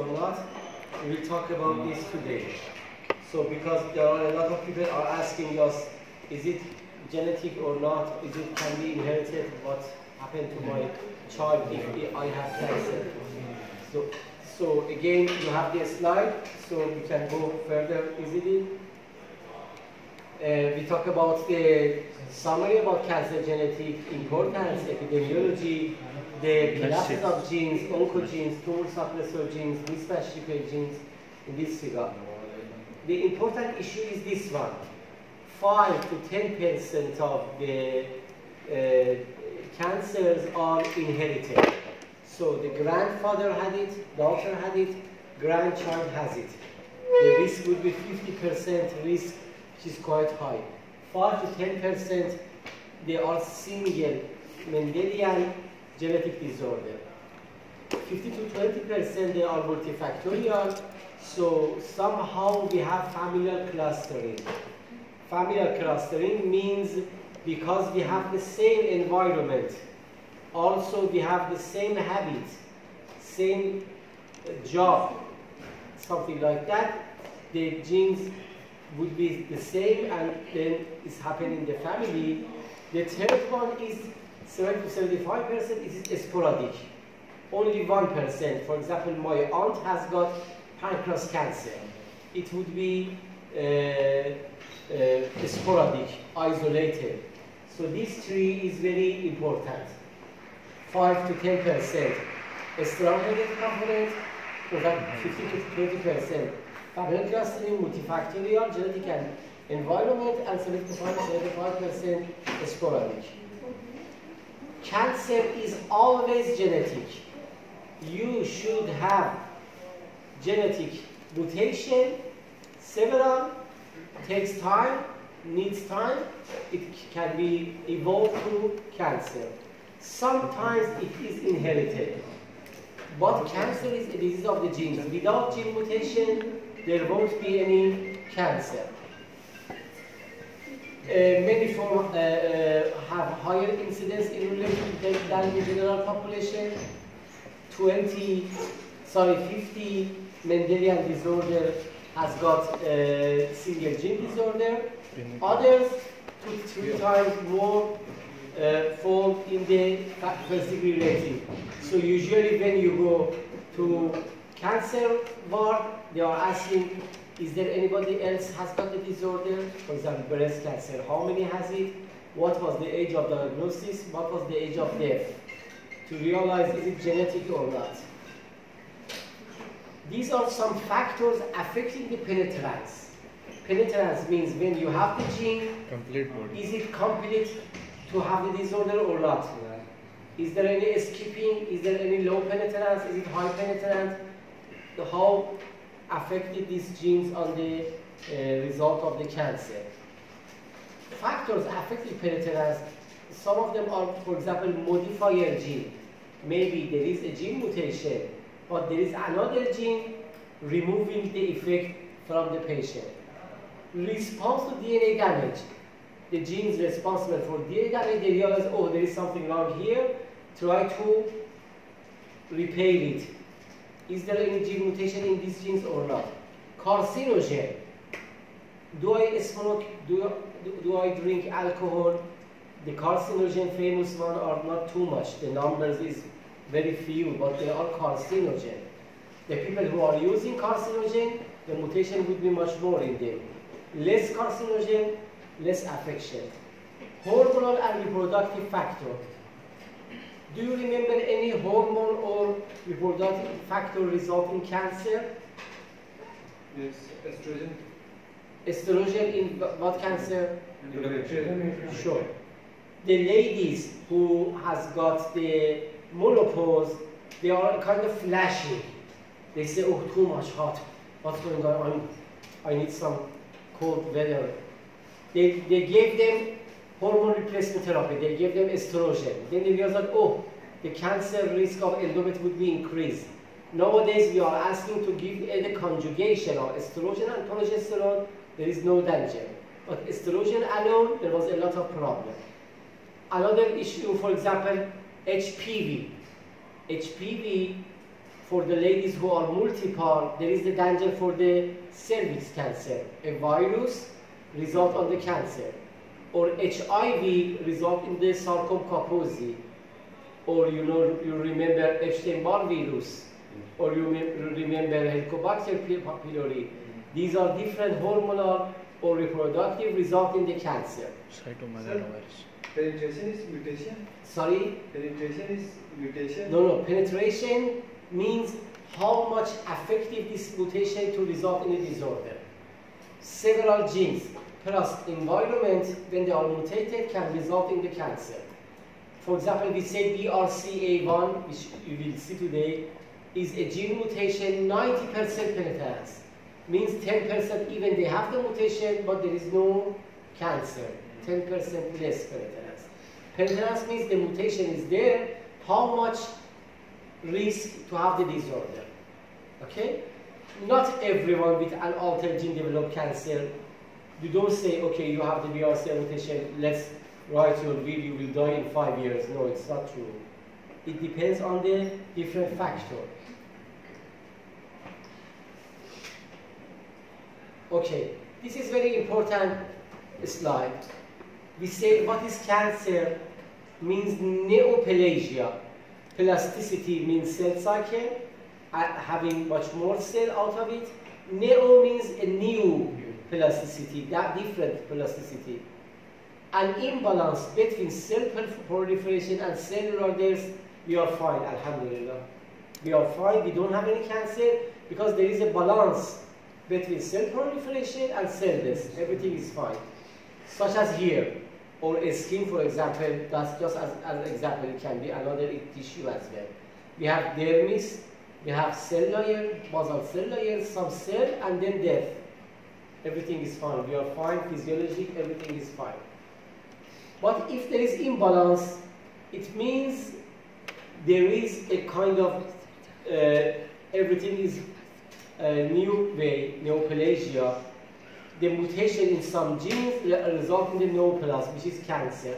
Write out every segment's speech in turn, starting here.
or not, we will talk about this today. So because there are a lot of people are asking us, is it genetic or not? Is it can be inherited? What happened to my child if I have cancer? So again, you have the slide, so we can go further easily. We talk about the summary about cancer genetic importance, epidemiology, the classes of genes, oncogenes, tumor suppressor genes, mismatch repair genes in this regard. The important issue is this one. 5 to 10% of the cancers are inherited. So the grandfather had it, daughter had it, grandchild has it. The risk would be 50% risk, which is quite high. 5 to 10% they are single Mendelian genetic disorder. 50 to 20% they are multifactorial. So somehow we have familial clustering. Familial clustering means because we have the same environment, also we have the same habit, same job, something like that, the genes would be the same, and then it's happening in the family. The third one is 70 to 75% is sporadic. Only 1%. For example, my aunt has got pancreas cancer. It would be sporadic, isolated. So these three is very important. 5 to 10%. A strong genetic component, or that 50 to 20%. Familial clustering, multifactorial, genetic and environment, and 75 to 75% sporadic. Cancer is always genetic. You should have genetic mutation, several, takes time, needs time, it can be evolved to cancer. Sometimes it is inherited. But cancer is a disease of the genes. Without gene mutation, there won't be any cancer. Many forms have higher incidence in relation than the general population. 50 Mendelian disorder has got single gene disorder. Others 2 to 3 times more fall in the first degree rating. So usually when you go to cancer ward, they are asking, is there anybody else has got the disorder? For example, breast cancer, how many has it? What was the age of diagnosis? What was the age of death? To realize is it genetic or not. These are some factors affecting the penetrance. Penetrance means when you have the gene, is it complete to have the disorder or not? Is there any skipping? Is there any low penetrance? Is it high penetrant? How affected these genes on the result of the cancer? Factors affecting penetrance, some of them are, for example, modifier gene. Maybe there is a gene mutation, but there is another gene removing the effect from the patient. Response to DNA damage. The genes responsible for DNA damage, they realize, oh, there is something wrong here, try to repair it. Is there any gene mutation in these genes or not? Carcinogen. Do I smoke? Do I drink alcohol? The carcinogen famous one are not too much. The numbers is very few, but they are carcinogen. The people who are using carcinogen, the mutation would be much more in them. Less carcinogen, less affection. Hormonal and reproductive factor. Do you remember any hormone or reproductive factor resulting in cancer? Yes, estrogen. Estrogen in what cancer? Sure. The ladies who has got the menopause, they are kind of flashing. They say, oh, too much hot. What's going on? I need some cold weather. They gave them hormone replacement therapy. They gave them estrogen. Then they realized that, oh, the cancer risk of endometrium would be increased. Nowadays, we are asking to give the conjugation of estrogen and progesterone. There is no danger. But estrogen alone, there was a lot of problem. Another issue, for example, HPV. HPV, for the ladies who are multiple, there is the danger for the cervix cancer. A virus result on the cancer, or HIV result in the sarcoma kaposi, or you remember Epstein-Barr virus, or you remember Helicobacter pylori. These are different hormonal or reproductive result in the cancer. Penetration is mutation? Sorry? Penetration is mutation? No. Penetration means how much effective this mutation to result in a disorder. Several genes plus environment, when they are mutated, can result in the cancer. For example, we say BRCA1, which you will see today, is a gene mutation, 90% penetrance. Means 10% even they have the mutation, but there is no cancer. 10% less penetrance. Penetrance means the mutation is there, how much risk to have the disorder. Okay? Not everyone with an altered gene develop cancer. You don't say, okay, you have the BRCA mutation, let's write your will, you will die in 5 years. No, it's not true. It depends on the different factors. Okay, this is very important slide. We say what is cancer means neoplasia. Plasticity means cell cycle, having much more cell out of it. Neo means a new plasticity, that different plasticity. An imbalance between cell proliferation and cellular death, we are fine, alhamdulillah. We are fine, we don't have any cancer because there is a balance between cell proliferation and cell death. Everything is fine. Such as here, or a skin, for example, that's just as an example, it can be another tissue as well. We have dermis, we have cell layer, basal cell layer, some cell, and then death. Everything is fine. We are fine, physiologic, everything is fine. But if there is imbalance, it means there is a kind of, everything is a new way, neoplasia. The mutation in some genes result in the neoplasm, which is cancer.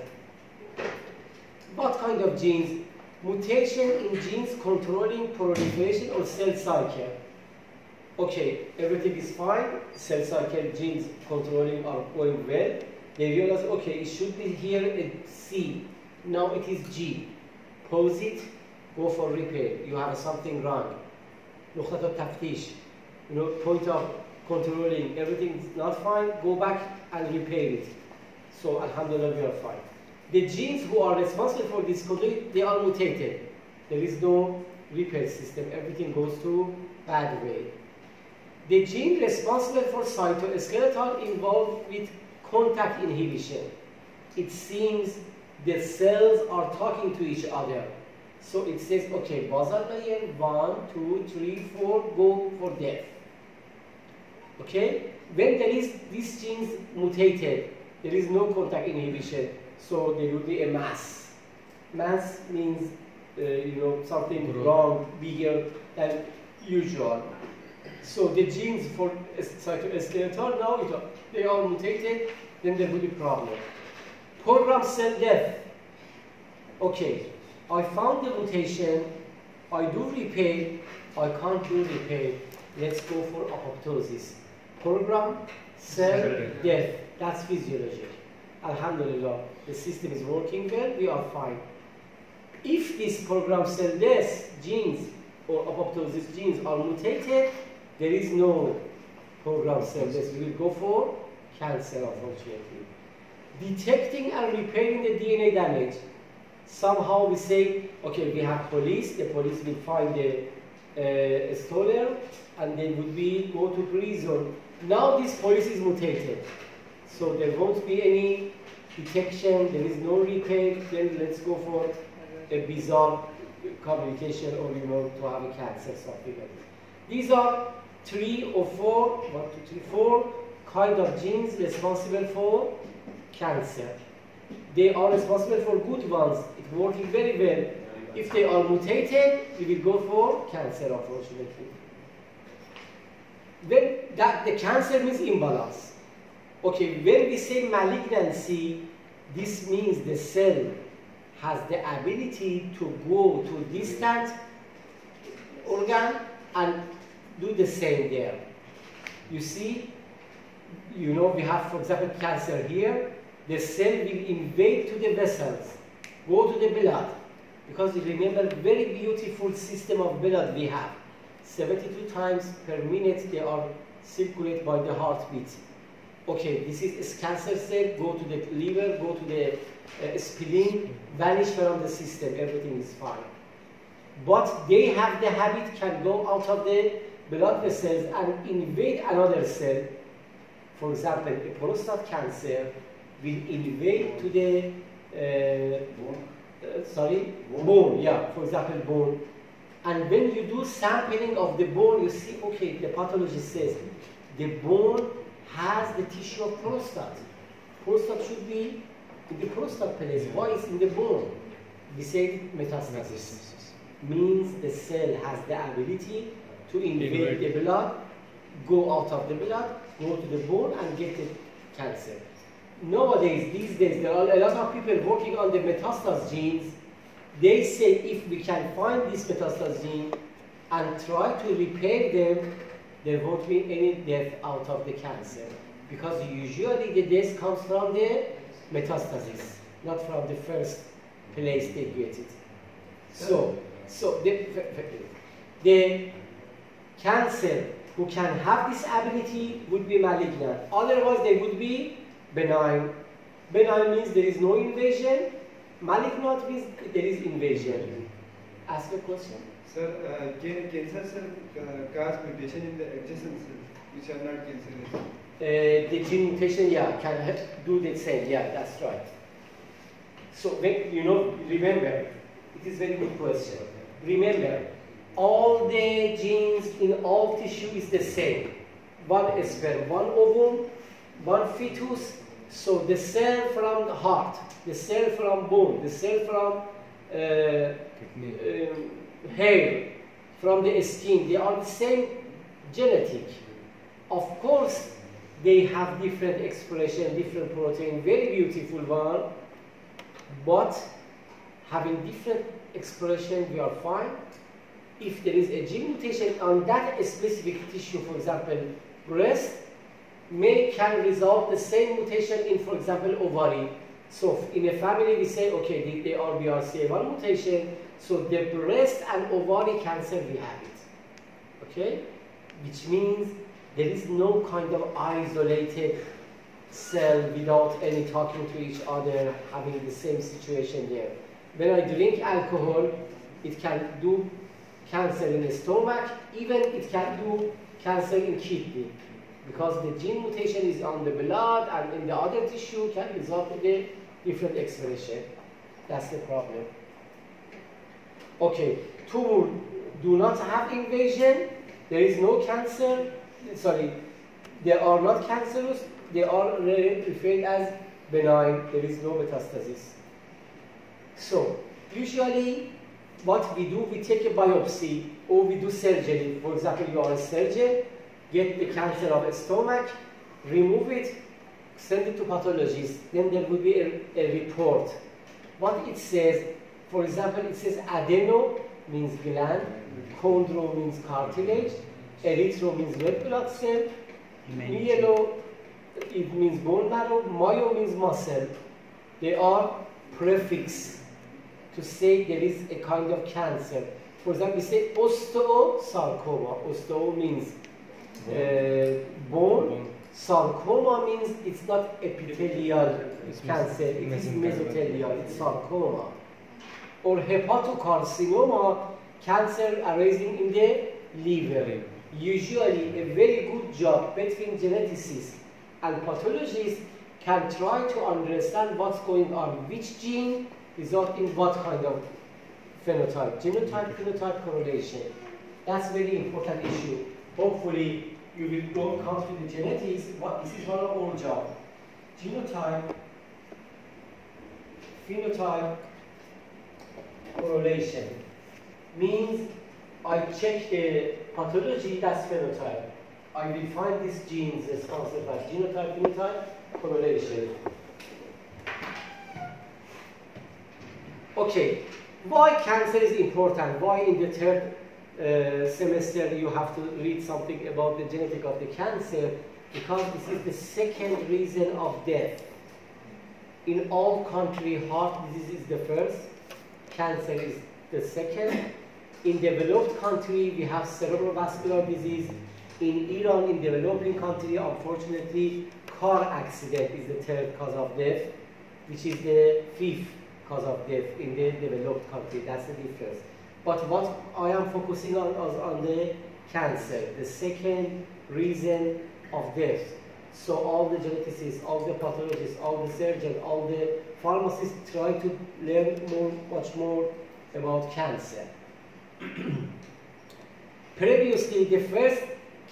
What kind of genes? Mutation in genes controlling proliferation or cell cycle. Okay, everything is fine, cell cycle genes controlling are going well. They realize, okay, it should be here a C, now it is G. Pause it, go for repair. You have something wrong. نقطة تفتيش, point of controlling, everything is not fine, go back and repair it. So, alhamdulillah, we are fine. The genes who are responsible for this conduct, they are mutated. There is no repair system, everything goes to bad way. The gene responsible for cytoskeletal involved with contact inhibition. It seems the cells are talking to each other. So it says, okay, basal layer, 1, 2, 3, 4, go for death. Okay? When there is these genes mutated, there is no contact inhibition, so there will be a mass. Mass means, something wrong, bigger than usual. So the genes for cytoskeletal, now they are mutated, then there will be problem. Programmed cell death. Okay, I found the mutation, I do repair, I can't do repair, let's go for apoptosis. Programmed cell death, that's physiologic. Alhamdulillah, the system is working well, we are fine. If these programmed cell death genes or apoptosis genes are mutated, there is no programmed cell death. We will go for cancer, unfortunately. Detecting and repairing the DNA damage. Somehow we say, okay, we have police, the police will find the stolen, and they would go to prison. Now this police is mutated. So there won't be any detection, there is no repair, then let's go for a bizarre communication or, to have a cancer, something like that. These are 3 or 4, 1, 2, 3, 4 kind of genes responsible for cancer. They are responsible for good ones. It's working very well. If they are mutated, we will go for cancer, unfortunately. Then the cancer means imbalance. Okay, when we say malignancy, this means the cell has the ability to go to distant organ and do the same there. You see, you know, we have, for example, cancer here. The cell will invade to the vessels, go to the blood, because you remember, very beautiful system of blood we have. 72 times per minute they are circulated by the heartbeat. Okay, this is cancer cell, go to the liver, go to the spleen, vanish from the system, everything is fine. But they have the habit, can go out of the blood vessels and invade another cell. For example, a prostate cancer will invade to the bone, yeah, for example, bone. And when you do sampling of the bone, you see, okay, the pathologist says the bone has the tissue of prostate. Prostate should be in the prostate place. Why is in the bone? We say metastasis. Means the cell has the ability to invade the blood, go out of the blood, go to the bone and get the cancer. Nowadays, these days, there are a lot of people working on the metastasis genes. They say if we can find this metastasis gene and try to repair them, there won't be any death out of the cancer. Because usually the death comes from the metastasis, not from the first place they get it. So the cancer who can have this ability would be malignant. Otherwise, they would be benign. Benign means there is no invasion. Malignant means there is invasion. Ask a question. Sir, can cancer cause mutation in the adjacent cells, which are not cancerous? The gene mutation, yeah, can do the same. Yeah, that's right. So when you know, remember, it is very good question. Remember, all the genes in all tissue is the same. One sperm, one ovum, one fetus. So the cell from the heart, the cell from bone, the cell from hair, from the skin, they are the same genetic. Of course, they have different expression, different protein, very beautiful one, but having different expression, we are fine. If there is a gene mutation on that specific tissue, for example, breast, can result the same mutation in, for example, ovary. So in a family, we say, okay, they are BRCA1 mutation, so the breast and ovary cancer, we have it. Okay? Which means there is no kind of isolated cell without any talking to each other, having the same situation there. When I drink alcohol, it can do cancer in the stomach, even it can do cancer in kidney. Because the gene mutation is on the blood and in the other tissue can result in a different expression. That's the problem. Okay, tumor do not have invasion. There is no cancer. Sorry, they are not cancerous. They are referred as benign. There is no metastasis. So, usually what we do, we take a biopsy or we do surgery. For example, you are a surgeon, get the cancer of the stomach, remove it, send it to pathologist. Then there will be a report. What it says, for example, it says adeno means gland, chondro means cartilage, erythro means red blood cell, myelo, it means bone marrow, myo means muscle. They are prefix to say there is a kind of cancer. For example, we say osteosarcoma. Osteo means bone. Sarcoma means it's not epithelial cancer, it is mesothelial, it's sarcoma. Or hepatocarcinoma, cancer arising in the liver. Usually a very good job between geneticists and pathologists can try to understand what's going on, which gene result in what kind of phenotype. Genotype-phenotype correlation. That's a very important issue. Hopefully, you will don't come to the genetics. This is one of our job. Genotype, phenotype, correlation means I check the pathology, that's phenotype. I will find this gene responsible for genotype, phenotype, correlation. Okay, why cancer is important? Why in the third semester you have to read something about the genetic of the cancer, because this is the second reason of death. In all countries, heart disease is the first, cancer is the second. In developed country, we have cerebrovascular disease. In Iran, in developing country, unfortunately, car accident is the third cause of death, which is the fifth cause of death in the developed country. That's the difference. But what I am focusing on is on the cancer, the second reason of death. So all the geneticists, all the pathologists, all the surgeons, all the pharmacists try to learn much more about cancer. Previously, the first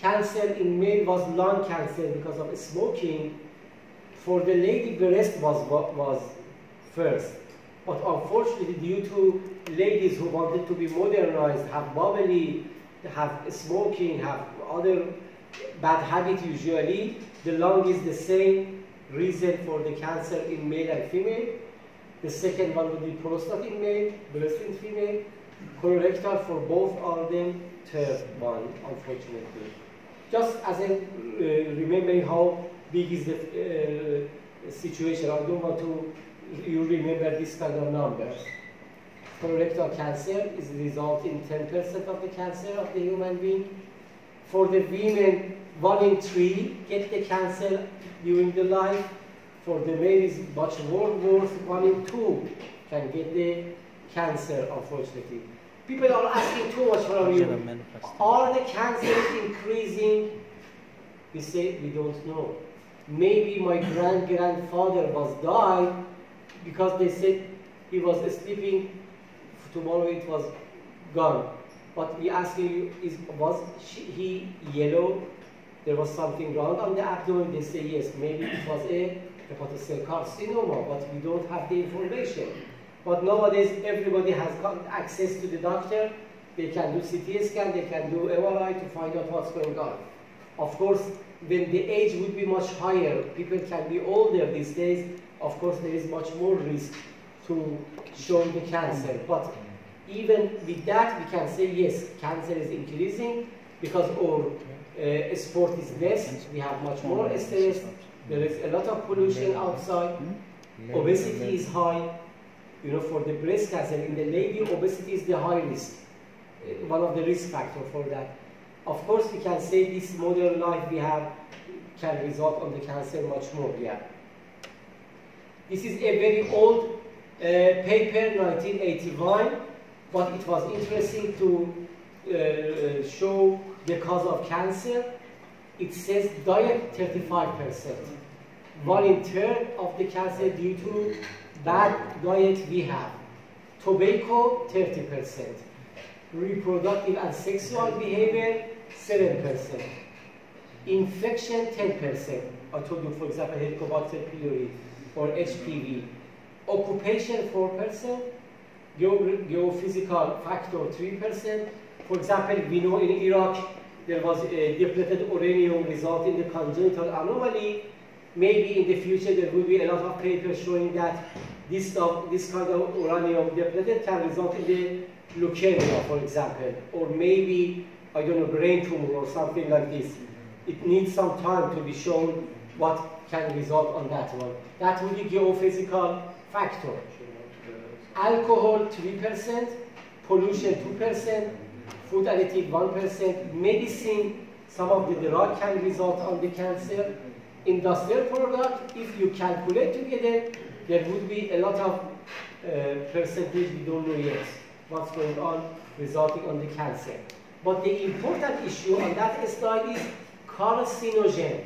cancer in male was lung cancer because of smoking. For the lady, breast was first. But unfortunately, due to ladies who wanted to be modernized, have bubbly, have smoking, have other bad habits usually, the lung is the same reason for the cancer in male and female. The second one would be prostate in male, breast in female, colorectal for both of them, third one, unfortunately. Just as a remembering how big is the situation, I don't want to you remember this kind of numbers. Colorectal cancer is result in 10% of the cancer of the human being. For the women, 1 in 3 get the cancer during the life. For the male is much more worse, 1 in 2 can get the cancer, unfortunately. People are asking too much from you. Are the cancers increasing? We say we don't know. Maybe my grandfather was died because they said he was sleeping, tomorrow it was gone. But we ask you, was he yellow? There was something wrong on the abdomen? They say yes, maybe it was a hepatocellular cell carcinoma, but we don't have the information. But nowadays, everybody has got access to the doctor. They can do CT scan, they can do MRI to find out what's going on. Of course, when the age would be much higher, people can be older these days, of course there is much more risk to show the cancer. But even with that, we can say yes, cancer is increasing because our sport is less, we have much more stress, there is a lot of pollution outside, obesity is high. You know, for the breast cancer, in the lady, obesity is the high risk, one of the risk factors for that. Of course, we can say this modern life we have can result on the cancer much more, yeah. This is a very old paper, 1981, but it was interesting to show the cause of cancer. It says diet 35%. 1 in 3 of the cancer due to bad diet we have. Tobacco 30%. Reproductive and sexual behavior 7%. Infection 10%. I told you, for example, Helicobacter pylori or HPV. Occupation 4%. Geophysical factor 3%. For example, we know in Iraq there was a depleted uranium result in the congenital anomaly. Maybe in the future there will be a lot of papers showing that this kind of uranium depleted can result in the leukemia, for example, or maybe, I don't know, brain tumor or something like this. It needs some time to be shown what can result on that one. That will be geophysical factor. Alcohol 3%, pollution 2%, food additive 1%, medicine, some of the drug can result on the cancer. Industrial product, if you calculate together, there would be a lot of percentage we don't know yet what's going on resulting on the cancer. But the important issue on that slide is carcinogen.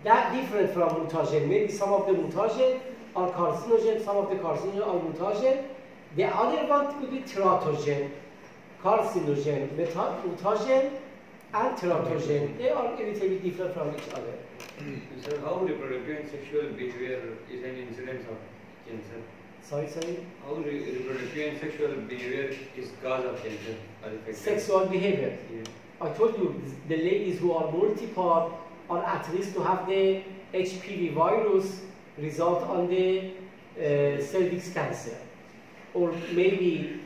That different from mutagen. Maybe some of the mutagen are carcinogen, some of the carcinogen are mutagen. The other one could be teratogen, carcinogen, mutagen, and teratogen. They are a little bit different from each other. Sir, how reproductive and sexual behavior is an incidence of cancer? Sorry? How reproductive and sexual behavior is cause of cancer? Sexual behavior? Yeah. I told you, the ladies who are multiple are at risk to have the HPV virus result on the cervix cancer. Or maybe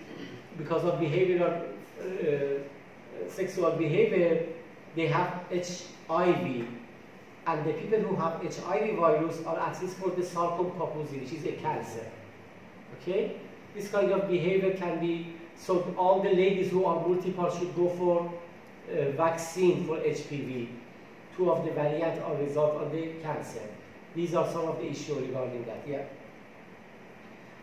because of behavioral sexual behavior, they have HIV. And the people who have HIV virus are at risk for the sarcopenia, which is a cancer. Okay? This kind of behavior can be, so all the ladies who are multiple should go for vaccine for HPV. Two of the variants are result of the cancer. These are some of the issues regarding that, yeah.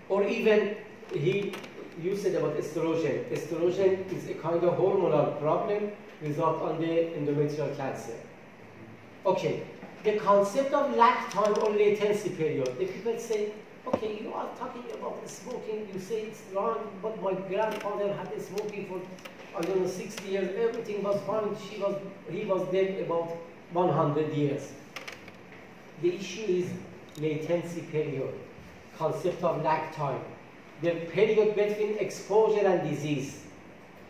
Or even, you said about estrogen. Estrogen is a kind of hormonal problem result on the endometrial cancer. Okay, the concept of lag time or latency period. The people say, okay, you are talking about smoking, you say it's wrong, but my grandfather had smoking for, I don't know, 60 years, everything was fine, he was dead about 100 years. The issue is latency period, concept of lag time, the period between exposure and disease.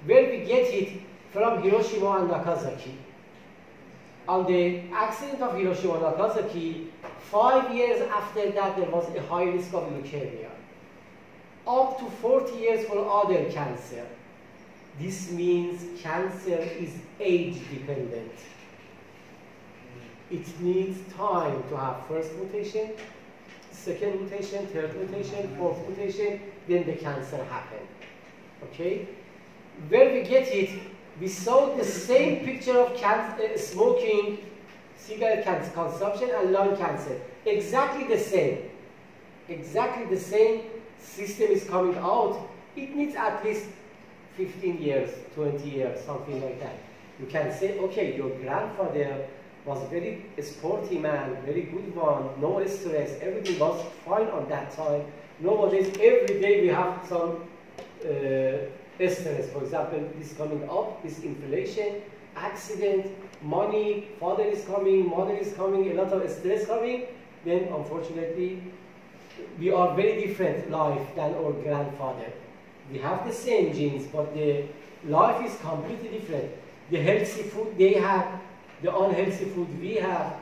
Where we get it from Hiroshima and Nagasaki. On the accident of Hiroshima and Nagasaki, 5 years after that there was a high risk of leukemia. Up to 40 years for other cancer. This means cancer is age dependent. It needs time to have first mutation, second mutation, third mutation, fourth mutation, then the cancer happens. Okay? Where we get it, we saw the same picture of smoking, cigarette consumption and lung cancer. Exactly the same. Exactly the same system is coming out. It needs at least 15 years, 20 years, something like that. You can say, okay, your grandfather was a very sporty man, very good one, no stress, everything was fine on that time. Nowadays, every day we have some stress. For example, this coming up, this inflation, accident, money, father is coming, mother is coming, a lot of stress coming, then unfortunately, we are very different life than our grandfather. We have the same genes, but the life is completely different. The healthy food they have, the unhealthy food we have.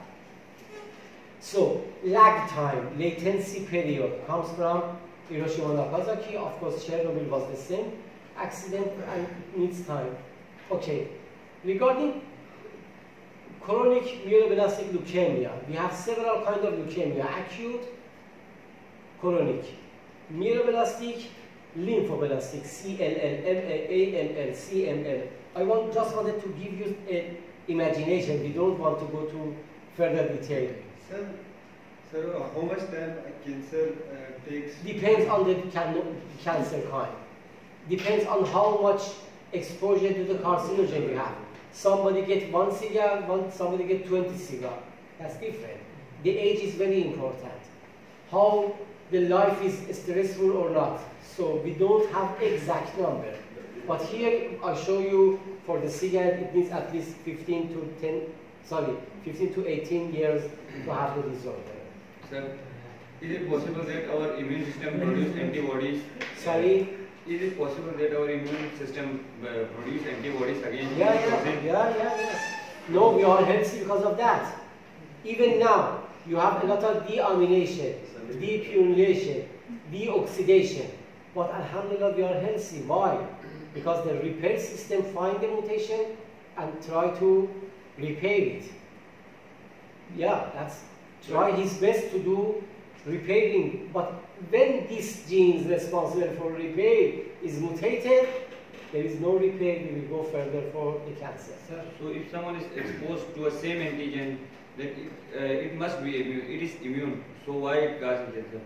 So, lag time, latency period comes from Hiroshima and Nagasaki. Of course, Chernobyl was the same accident and needs time. Okay, regarding chronic myelodysplastic leukemia, we have several kinds of leukemia: acute, chronic, myelodysplastic, lymphoblastic, CLL, ALL, CML. I just wanted to give you an imagination. We don't want to go to further detail. Sir, how much time a cancer takes? Depends on the cancer kind. Depends on how much exposure to the carcinogen you have. Somebody get 1 cigar, somebody get 20 cigar. That's different. The age is very important. How the life is stressful or not. So we don't have exact number. But here I show you for the cigarette, it needs at least 15 to 18 years to have the disorder. Sir, is it possible that our immune system produces antibodies? Sorry? Is it possible that our immune system produces antibodies against yes. No, we are healthy because of that. Even now, you have a lot of deamination, depurylation, deoxidation. But alhamdulillah, we are healthy. Why? Because the repair system finds the mutation and try to repair it. Yeah, try his best to do repairing. But when this gene is responsible for repair is mutated, there is no repair, we will go further for the cancer. Sir, so if someone is exposed to a same antigen, then it must be immune. It is immune. So why it causes cancer?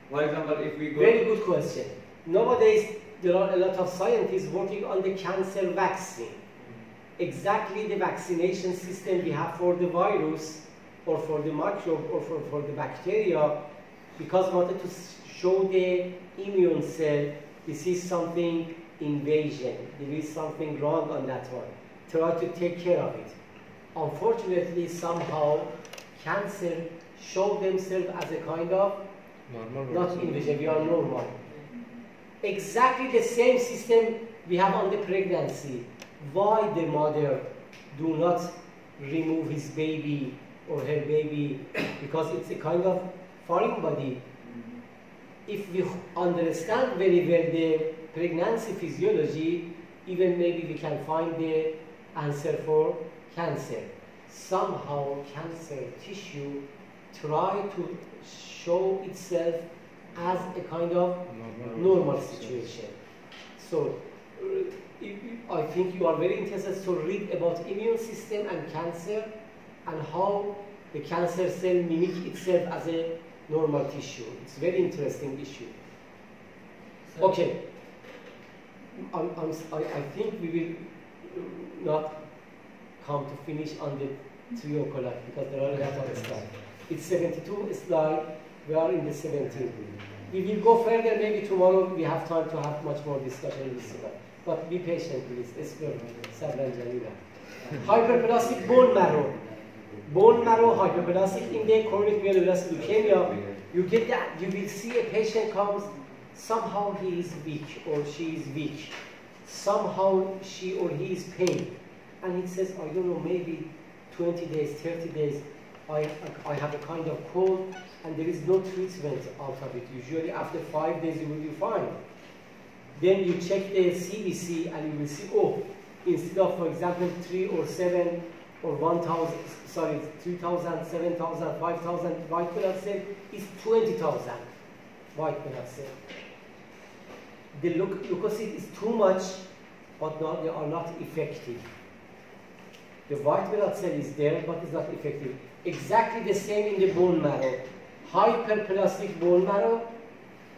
For example, if we go... Very good question. Nowadays, there are a lot of scientists working on the cancer vaccine. Exactly the vaccination system we have for the virus, or for the microbe, or for the bacteria, because we wanted to show the immune cell, this is something invasion, there is something wrong on that one. Try to take care of it. Unfortunately, somehow, cancer show themselves as a kind of, not invasion, we are normal. Exactly the same system we have on the pregnancy. Why the mother do not remove his baby or her baby? Because it's a kind of foreign body. If we understand very well the pregnancy physiology, even maybe we can find the answer for cancer. Somehow cancer tissue try to show itself as a kind of normal situation. So I think you are very interested to read about immune system and cancer and how the cancer cell mimic itself as a normal tissue. It's a very interesting issue. Okay. I think we will not come to finish on the 3 o'clock because there are a lot of stuff. It's 72 slide, we are in the 17th. We will go further, maybe tomorrow we have time to have much more discussion in this slide. But be patient, please. Esper, Sabra and Janina. Hyperplastic bone marrow. Bone marrow hyperplastic in the chronic myelodysplastic leukemia. You get that, you will see a patient comes, somehow he is weak or she is weak. Somehow she or he is pain. And he says, I don't know, maybe 20 days, 30 days, I have a kind of cold and there is no treatment out of it. Usually after 5 days you will be fine. Then you check the CBC and you will see, oh, instead of, for example, 3 or 7 or 1,000, sorry, 3,000, 7,000, 5,000 white blood cell is 20,000 white blood cell. The leukocyte is too much, but they are not effective. The white blood cell is there, but it's not effective. Exactly the same in the bone marrow. Hyperplastic bone marrow,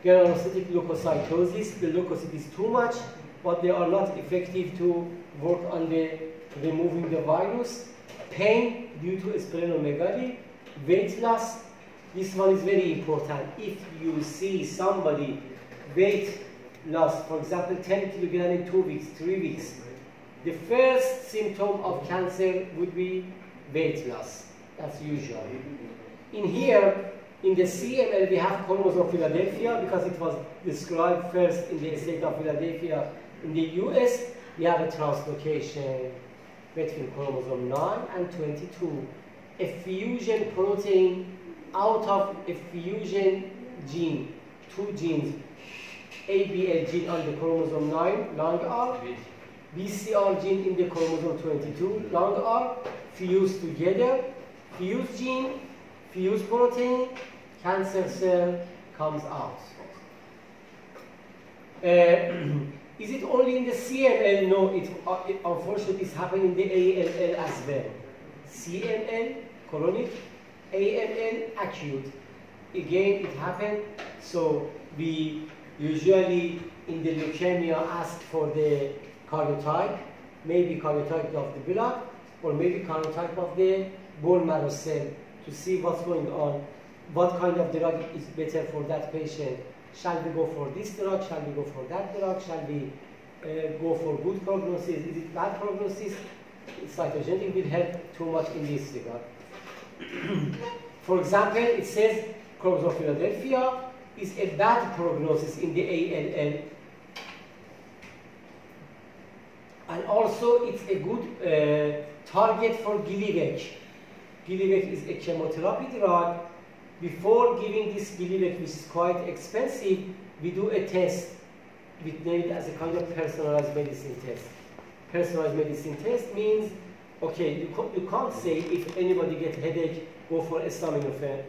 granulocytic leukocytosis, the leukocyte is too much, but they are not effective to work on the removing the virus. Pain due to splenomegaly, weight loss. This one is very important. If you see somebody weight loss, for example, 10 kilograms in 2 weeks, 3 weeks, the first symptom of cancer would be weight loss. That's usual. In here, in the CML, we have chromosome Philadelphia because it was described first in the state of Philadelphia. In the US, we have a translocation between chromosome 9 and 22. A fusion protein out of a fusion gene, 2 genes, ABL gene on the chromosome 9, long R, BCR gene in the chromosome 22, long R, fused together, fused gene, fused protein, cancer cell comes out. Is it only in the CML? No, it unfortunately is happening in the ALL as well. CML, chronic, ALL, acute. Again, it happened. So we usually in the leukemia ask for the karyotype, maybe karyotype of the blood, or maybe karyotype of the bone marrow cell to see what's going on, what kind of drug is better for that patient. Shall we go for this drug? Shall we go for that drug? Shall we go for good prognosis? Is it bad prognosis? Cytogenetic will help too much in this regard. For example, it says chromosome Philadelphia is a bad prognosis in the ALL. And also, it's a good target for Gilivec. Gilivec is a chemotherapy drug. Before giving this Gilivec, which is quite expensive, we do a test. We name it as a kind of personalized medicine test. Personalized medicine test means, okay, you can't say if anybody gets headache, go for acetaminophen.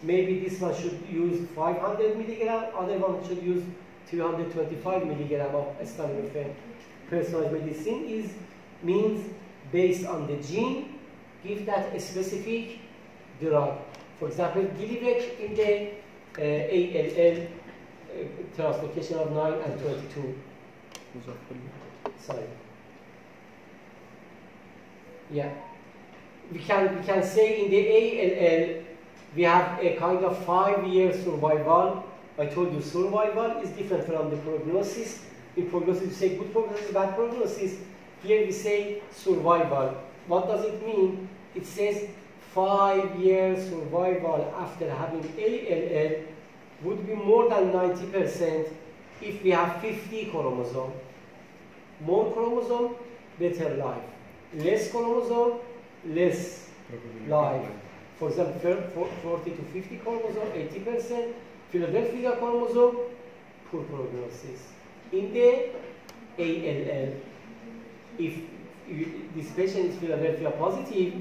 Maybe this one should use 500 milligram, other one should use 225 milligram of acetaminophen. Personalized medicine means based on the gene, give that a specific drug. For example, Gilivec in the ALL translocation of 9 and 22. Sorry. Yeah. We can say in the ALL we have a kind of 5-year survival. I told you survival is different from the prognosis. In prognosis we say good prognosis, bad prognosis. Here we say survival. What does it mean? It says 5-year survival after having ALL would be more than 90% if we have 50 chromosome. More chromosome, better life. Less chromosome, less life. For example, 40 to 50 chromosome, 80%. Philadelphia chromosome, poor prognosis. In the ALL, if this patient is Philadelphia positive,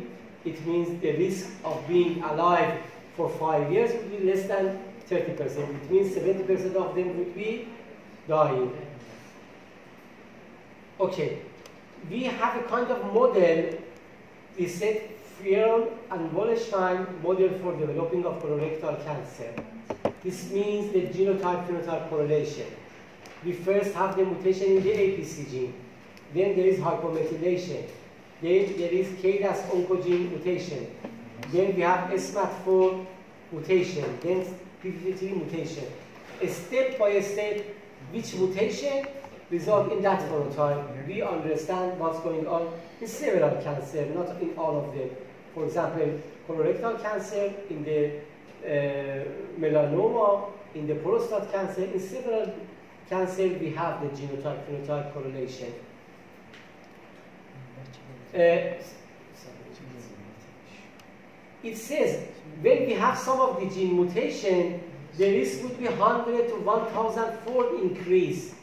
it means the risk of being alive for 5 years would be less than 30%. It means 70% of them would be dying. Okay, we have a kind of model. We said Friel and Wallenstein model for developing of colorectal cancer. This means the genotype-phenotype correlation. We first have the mutation in the APC gene. Then there is hypomethylation. Then there is KRAS oncogene mutation. Then we have SMAD4 mutation. Then p53 mutation. Step by step, which mutation result in that phenotype. We understand what's going on in several cancers, not in all of them. For example, colorectal cancer, in the melanoma, in the prostate cancer, in several cancers we have the genotype-phenotype correlation. It says when we have some of the gene mutation, the risk would be 100 to 1,000-fold increase.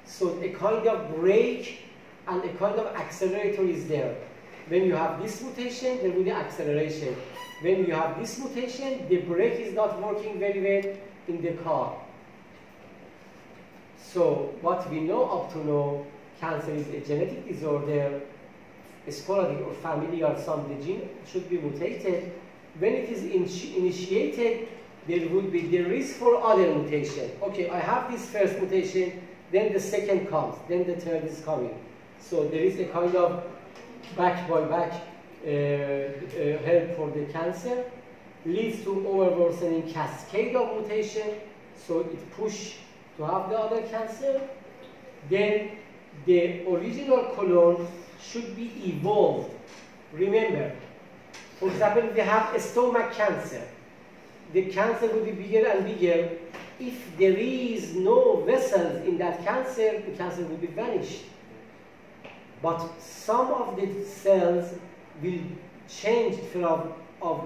So a kind of brake and a kind of accelerator is there. When you have this mutation, there will be acceleration. When you have this mutation, the brake is not working very well in the car. So what we know up to now, cancer is a genetic disorder, sporadic or familial, some the gene should be mutated. When it is initiated, there would be the risk for other mutation. Okay, I have this first mutation, then the second comes, then the third is coming. So there is a kind of back by back help for the cancer, leads to over-worsening cascade of mutation, so it pushes to have the other cancer. Then the original clone should be evolved. Remember, for example, if we have a stomach cancer, the cancer will be bigger and bigger. If there is no vessels in that cancer, the cancer will be vanished. But some of the cells will change from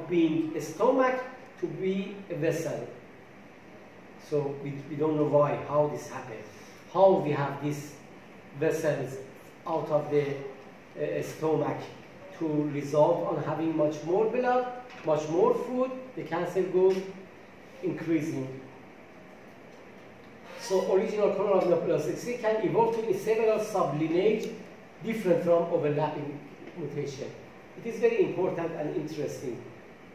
being a stomach to be a vessel. So we don't know why, how this happened. How we have these vessels out of the stomach to result on having much more blood, much more food, the cancer goes increasing. So original colorectal can evolve to several sublineage different from overlapping mutation. It is very important and interesting.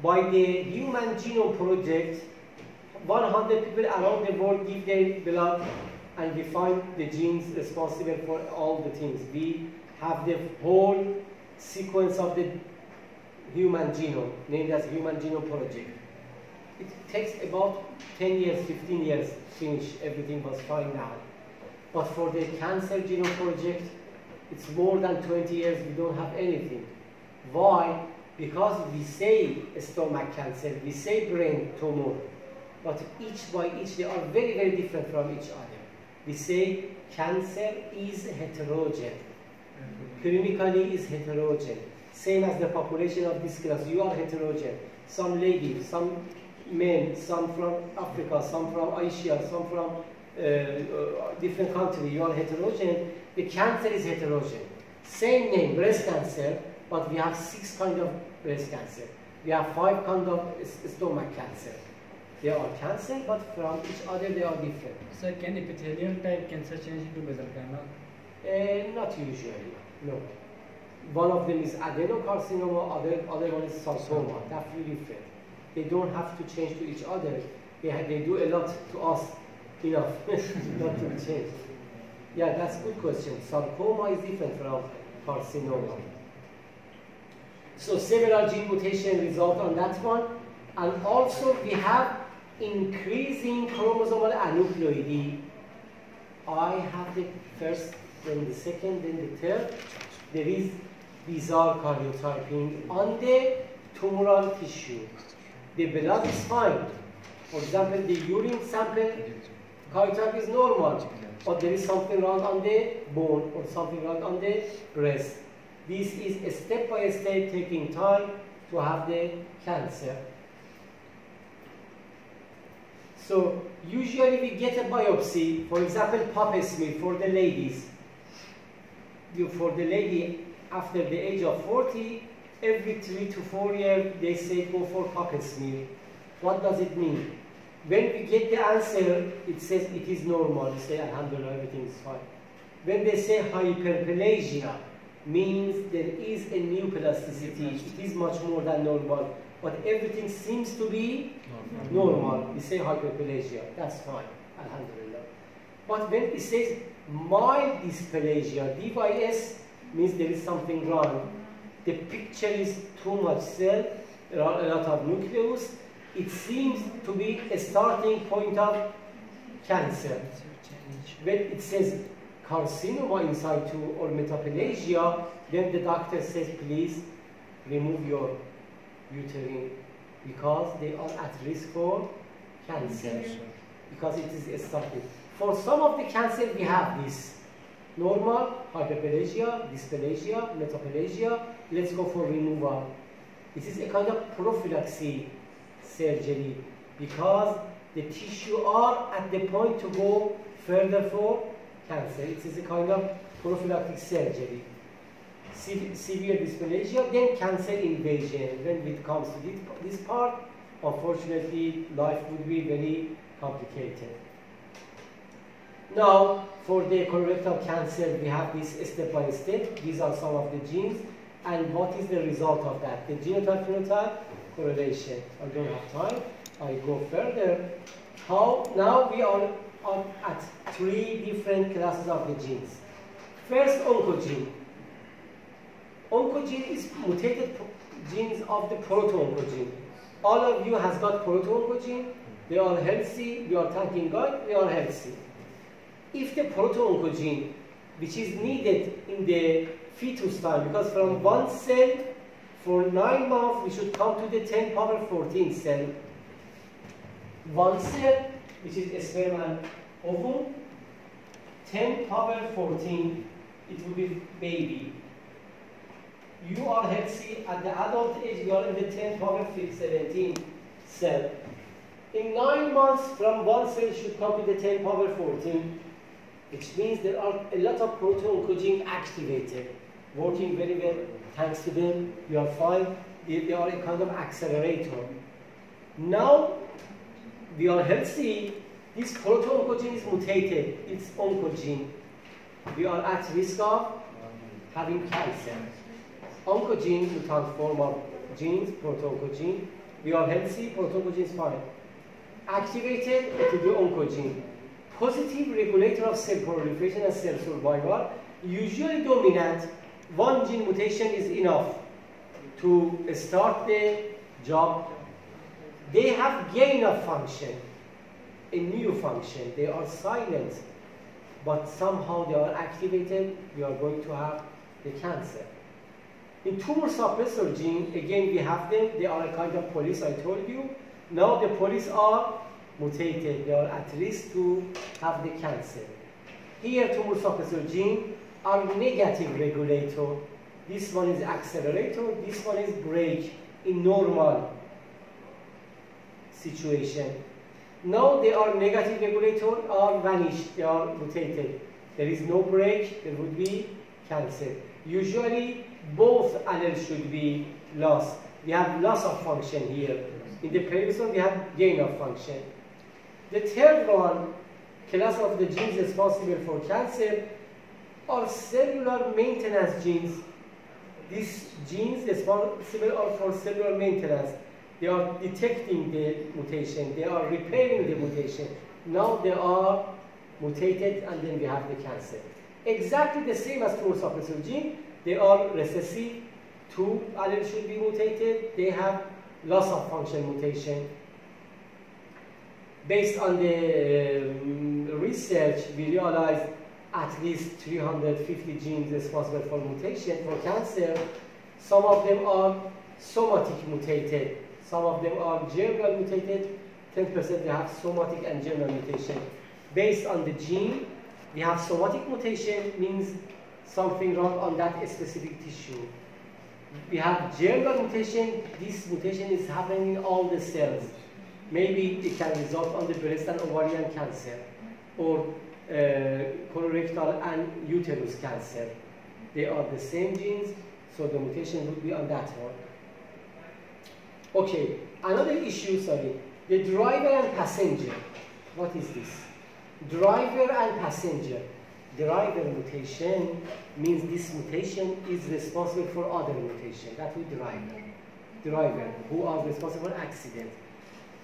By the Human Genome Project, 100 people around the world give their blood and we find the genes responsible for all the things. We have the whole sequence of the human genome, named as Human Genome Project. It takes about 10 years, 15 years to finish, everything was fine now. But for the Cancer Genome Project, it's more than 20 years, we don't have anything. Why? Because we say stomach cancer, we say brain tumor, but each by each, they are very, very different from each other. We say cancer is heterogeneous. Clinically is heterogeneous. Same as the population of this class, you are heterogeneous. Some ladies, some men, some from Africa, some from Asia, some from different countries, you are heterogeneous. The cancer is heterogeneous. Same name, breast cancer, but we have 6 kinds of breast cancer. We have 5 kinds of stomach cancer. They are cancer, but from each other they are different. So can epithelial type cancer change into basal canal? Not usually, no. One of them is adenocarcinoma, other one is sarcoma. That's really different. They don't have to change to each other. They do a lot to us, enough not to be changed. Yeah, that's a good question. Sarcoma is different from carcinoma. So several gene mutation result on that one. And also we have increasing chromosomal aneuploidy. I have the first, then the second, then the third. There is bizarre karyotyping on the tumoral tissue. The blood is fine. For example, the urine sample karyotype is normal, but there is something wrong on the bone or something wrong on the breast. This is a step-by-step taking time to have the cancer. So usually we get a biopsy, for example, Pap smear for the ladies. For the lady, after the age of 40, every 3 to 4 years, they say go for pap smear. What does it mean? When we get the answer, it says it is normal. We say, alhamdulillah, everything is fine. When they say hyperplasia, means there is a neoplasticity. It is much more than normal. But everything seems to be normal. We say hyperplasia. That's fine. Alhamdulillah. But when it says mild dysplasia, DYS means there is something wrong. The picture is too much cell, a lot of nucleus. It seems to be a starting point of cancer. When it says carcinoma in situ or metaplasia, then the doctor says, please remove your uterine because they are at risk for cancer. Because it is a starting. For some of the cancer, we have this. Normal, hyperplasia, dysplasia, metaplasia. Let's go for removal. This is a kind of prophylaxis surgery because the tissue are at the point to go further for cancer. It is a kind of prophylactic surgery. Severe dysplasia, then cancer invasion. When it comes to this part, unfortunately, life would be very complicated. Now, for the colorectal cancer, we have this step by step. These are some of the genes. And what is the result of that? The genotype-phenotype correlation. I don't have time. I go further. Now we are at 3 different classes of the genes. First, oncogene. Oncogene is mutated genes of the proto-oncogene. All of you has got proto-oncogene. They are healthy. We are thanking God. They are healthy. If the proto-oncogene, which is needed in the fetus time, because from 1 cell for 9 months, we should come to the 10 power 14 cell. 1 cell, which is a sperm and ovum, 10 power 14, it will be baby. You are healthy at the adult age, you are in the 10 power 17 cell. In 9 months, from 1 cell should come to the 10 power 14, which means there are a lot of proto-oncogene activated, working very well. Thanks to them, we are fine. They are a kind of accelerator. Now, we are healthy. This proto-oncogene is mutated. It's oncogene. We are at risk of having cancer. Oncogene, mutant form of genes, proto-oncogene. We are healthy, proto-oncogene is fine. Activated, it will be oncogene. Positive regulator of cell proliferation and cell survival, usually dominant. 1 gene mutation is enough to start the job. They have gain of function, a new function. They are silent, but somehow they are activated. We are going to have the cancer. In tumor suppressor gene, again we have them. They are a kind of police, I told you. Now the police are mutated. They are at risk to have the cancer. Here, tumor suppressor gene are negative regulator. This one is accelerator. This one is brake in normal situation. Now they are negative regulator are vanished. They are mutated. There is no brake. There would be cancer. Usually, both alleles should be lost. We have loss of function here. In the previous one, we have gain of function. The third one, class of the genes responsible for cancer, are cellular maintenance genes. These genes responsible are for cellular maintenance. They are detecting the mutation. They are repairing the mutation. Now they are mutated, and then we have the cancer. Exactly the same as tumor suppressor gene. They are recessive. 2 alleles should be mutated. They have loss of function mutation. Based on the research, we realized at least 350 genes responsible for mutation for cancer. Some of them are somatic mutated. Some of them are germinal mutated. 10% they have somatic and germinal mutation. Based on the gene, we have somatic mutation, means something wrong on that specific tissue. We have germinal mutation. This mutation is happening in all the cells. Maybe it can result on the breast and ovarian cancer, or colorectal and uterus cancer. They are the same genes, so the mutation would be on that one. Okay, another issue, sorry, the driver and passenger. What is this? Driver and passenger. Driver mutation means this mutation is responsible for other mutation. That would driver, who are responsible for accident.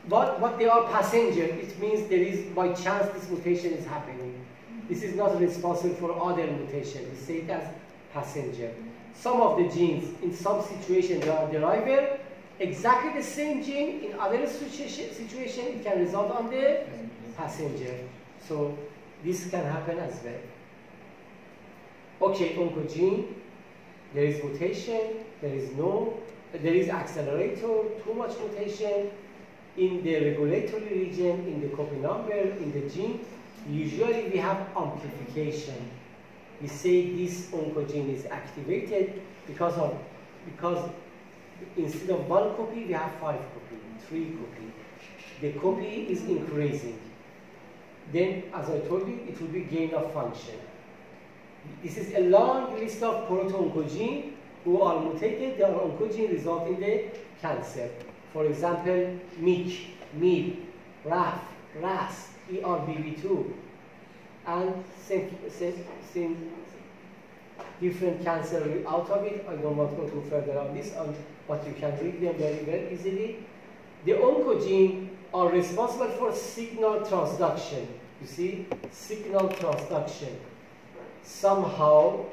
But what they are passenger, it means there is, by chance, this mutation is happening. This is not responsible for other mutation. We say it as passenger. Some of the genes, in some situations, they are driver. Exactly the same gene, in other situation, it can result on the passenger. So this can happen as well. Okay, oncogene, there is mutation, there is accelerator, too much mutation in the regulatory region, in the copy number, in the gene. Usually we have amplification. We say this oncogene is activated because instead of 1 copy, we have 5 copy, 3 copy. The copy is increasing. Then, as I told you, it will be gain of function. This is a long list of proto-oncogene who are mutated. They are oncogene resulting in the cancer. For example, MYC, MYB, RAF, RAS, ERBB2, and same different cancer out of it. I don't want to go too further on this, but you can read them very, very easily. The oncogene are responsible for signal transduction. You see, signal transduction. Somehow,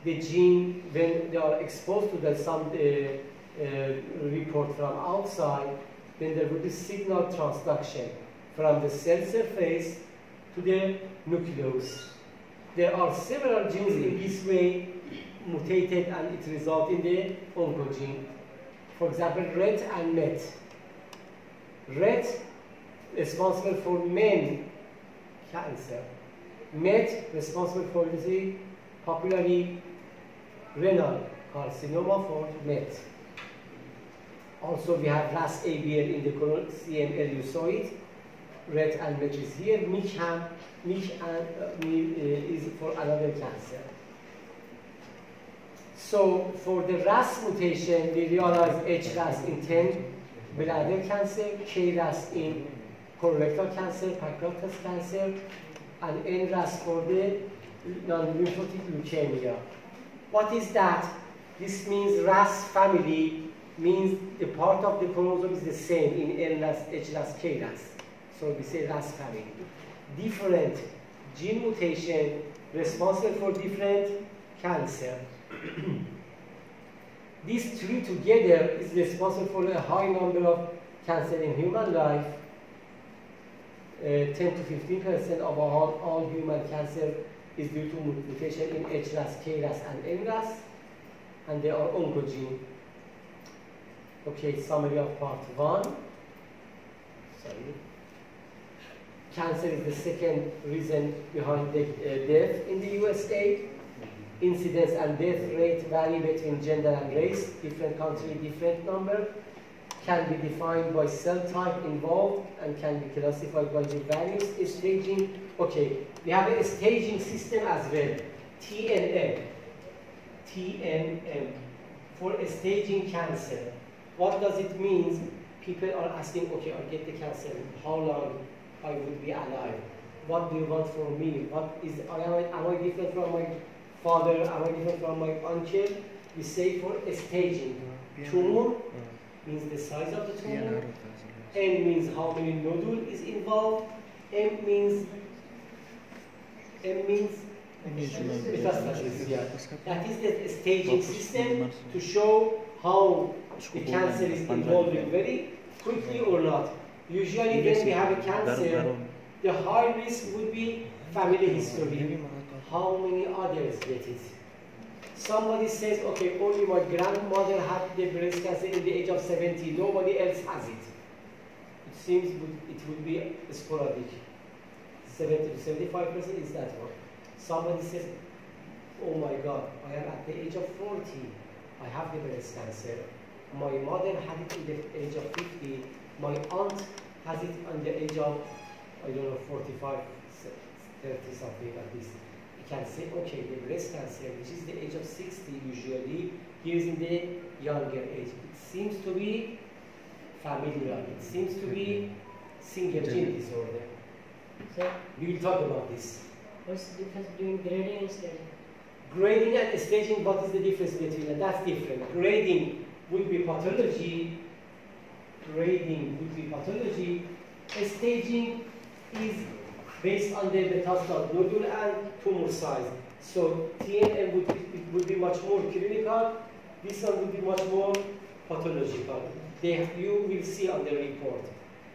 the gene, when they are exposed to some report from outside, then there will be signal transduction from the cell surface to the nucleus. There are several genes in this way mutated, and it results in the oncogene. For example, RET and MET. RET responsible for men cancer. MET responsible for the popularly renal carcinoma for MET. Also, we have RAS-ABL in the colon, CML, you saw it. RET and MET is here. MYC is for another cancer. So, for the RAS mutation, we realize HRAS in 10 bladder cancer, KRAS in colorectal cancer, pancreatic cancer, and NRAS for the non-lymphatic leukemia. What is that? This means RAS family means the part of the chromosome is the same in NRAS, HRAS, KRAS. So we say RAS family. Different gene mutation responsible for different cancer. These three together is responsible for a high number of cancer in human life. 10 to 15% of all human cancer is due to mutation in HRAS, KRAS, and NRAS, and they are oncogene. Okay, summary of part 1. Sorry. Cancer is the second reason behind the death in the USA. Incidence and death rate vary between gender and race. Different country, different number. Can be defined by cell type involved and can be classified by the various staging. Okay, we have a staging system as well. TNM for a staging cancer. What does it mean? People are asking, okay, I get the cancer. How long I would be alive? What do you want from me? Am I different from my father? Am I different from my uncle? We say for a staging. Tumor means the size of the tumor. N means how many nodules is involved. M means metastasis. Yeah. That is the staging system to show how the cancer is evolving very quickly or not. Usually when we have a cancer, the high risk would be family history. How many others get it? Somebody says, okay, only my grandmother had the breast cancer in the age of 70, nobody else has it. It seems it would be sporadic. 70 to 75% is that one. Somebody says, oh my God, I am at the age of 40, I have the breast cancer. My mother had it in the age of 50, my aunt has it on the age of, I don't know, 45, 30 something like this. You can say, okay, the breast cancer, which is the age of 60 usually, here is in the younger age. It seems to be familial. It seems to be single gene disorder. So, We will talk about this. what's the difference between grading and staging? Grading and staging, what is the difference between them? That's different. Grading would be pathology. Grading would be pathology. Staging is based on the metastatic nodule and tumor size. So TNM would be much more clinical. This one would be much more pathological. You will see on the report,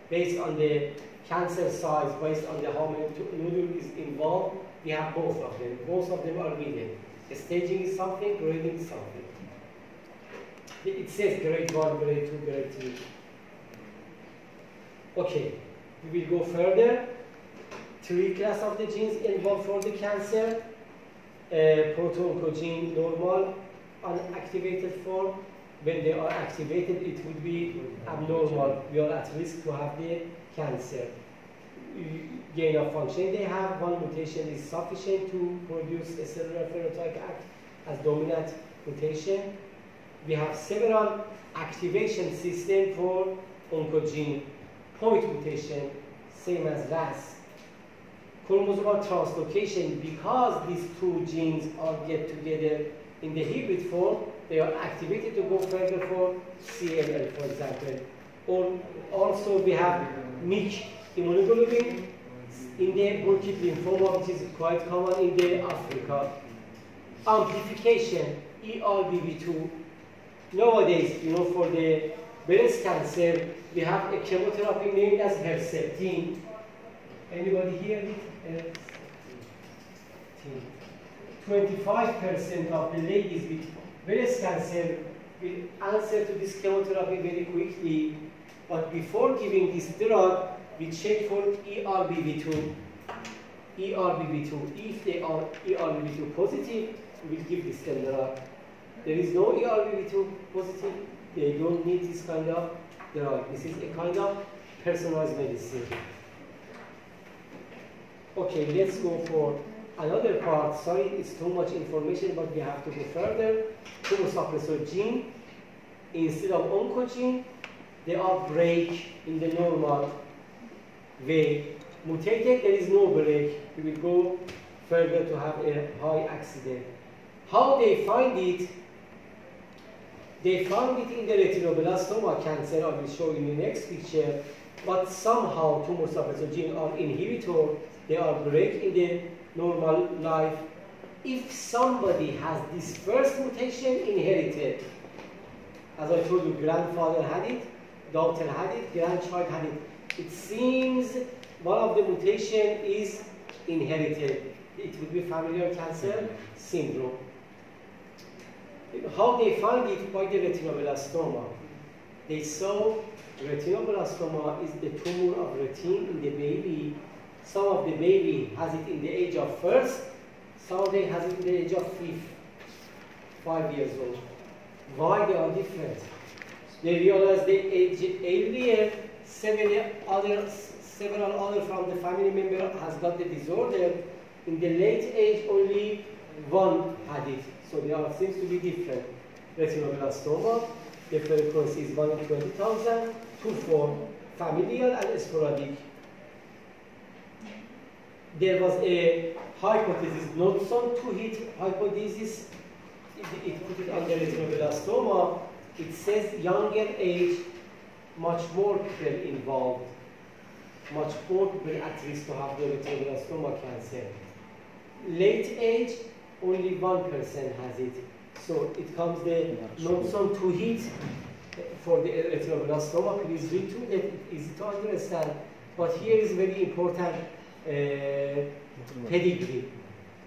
based on the cancer size, based on the how many nodule is involved, we have both of them. Both of them are needed. Staging is something, grading is something. It says grade 1, grade 2, grade 3. Okay, we will go further. 3 classes of the genes involved for the cancer. Proto-oncogene normal, unactivated form. When they are activated, it would be abnormal. We are at risk to have the cancer. Gain of function they have, one mutation is sufficient to produce a cellular phenotype act as dominant mutation. We have several activation systems for oncogene. Point mutation, same as RAS. Chromosomal translocation, because these two genes are get together in the hybrid form, they are activated to go further for CLL, for example. Or also we have MYC immunoglobulin in the Burkitt lymphoma, which is quite common in the Africa. Amplification, ERBB2. Nowadays, you know, for the breast cancer, we have a chemotherapy named as Herceptin. Anybody hear it? 25% of the ladies with breast cancer will answer to this chemotherapy very quickly, but before giving this drug, we check for ERBB2. ERBB2. If they are ERBB2 positive, we will give this drug. There is no ERBB2 positive, they don't need this kind of drug. This is a kind of personalized medicine. Okay, let's go for another part. Sorry, it's too much information, but we have to go further. Tumor suppressor gene, instead of oncogene, they are break in the normal way. Mutated, there is no break. We will go further to have a high accident. How they find it? They found it in the retinoblastoma cancer. I will show you in the next picture. But somehow tumor suppressor gene are inhibitor. They are break in the normal life. If somebody has this first mutation inherited, as I told you, grandfather had it, daughter had it, grandchild had it. It seems one of the mutation is inherited. It would be familial cancer syndrome. How they find it? By the retinoblastoma. They saw retinoblastoma is the tumor of retin in the baby. Some of the baby has it in the age of first, some of them has it in the age of 5 years old. Why they are different? They realize the age earlier, several other from the family member has got the disorder. In the late age, only one had it. So they are seems to be different. Retinoblastoma, the frequency is 1 in 20,000, two form, familial and sporadic. There was a hypothesis, not some two-hit hypothesis. It put it under retinoblastoma. It says younger age, much more people involved, much more people at risk to have the retinoblastoma cancer. Late age, only 1% has it. So it comes the non-some two-hit for the retinoblastoma. Please read through it, easy to understand. But here is very important pedigree.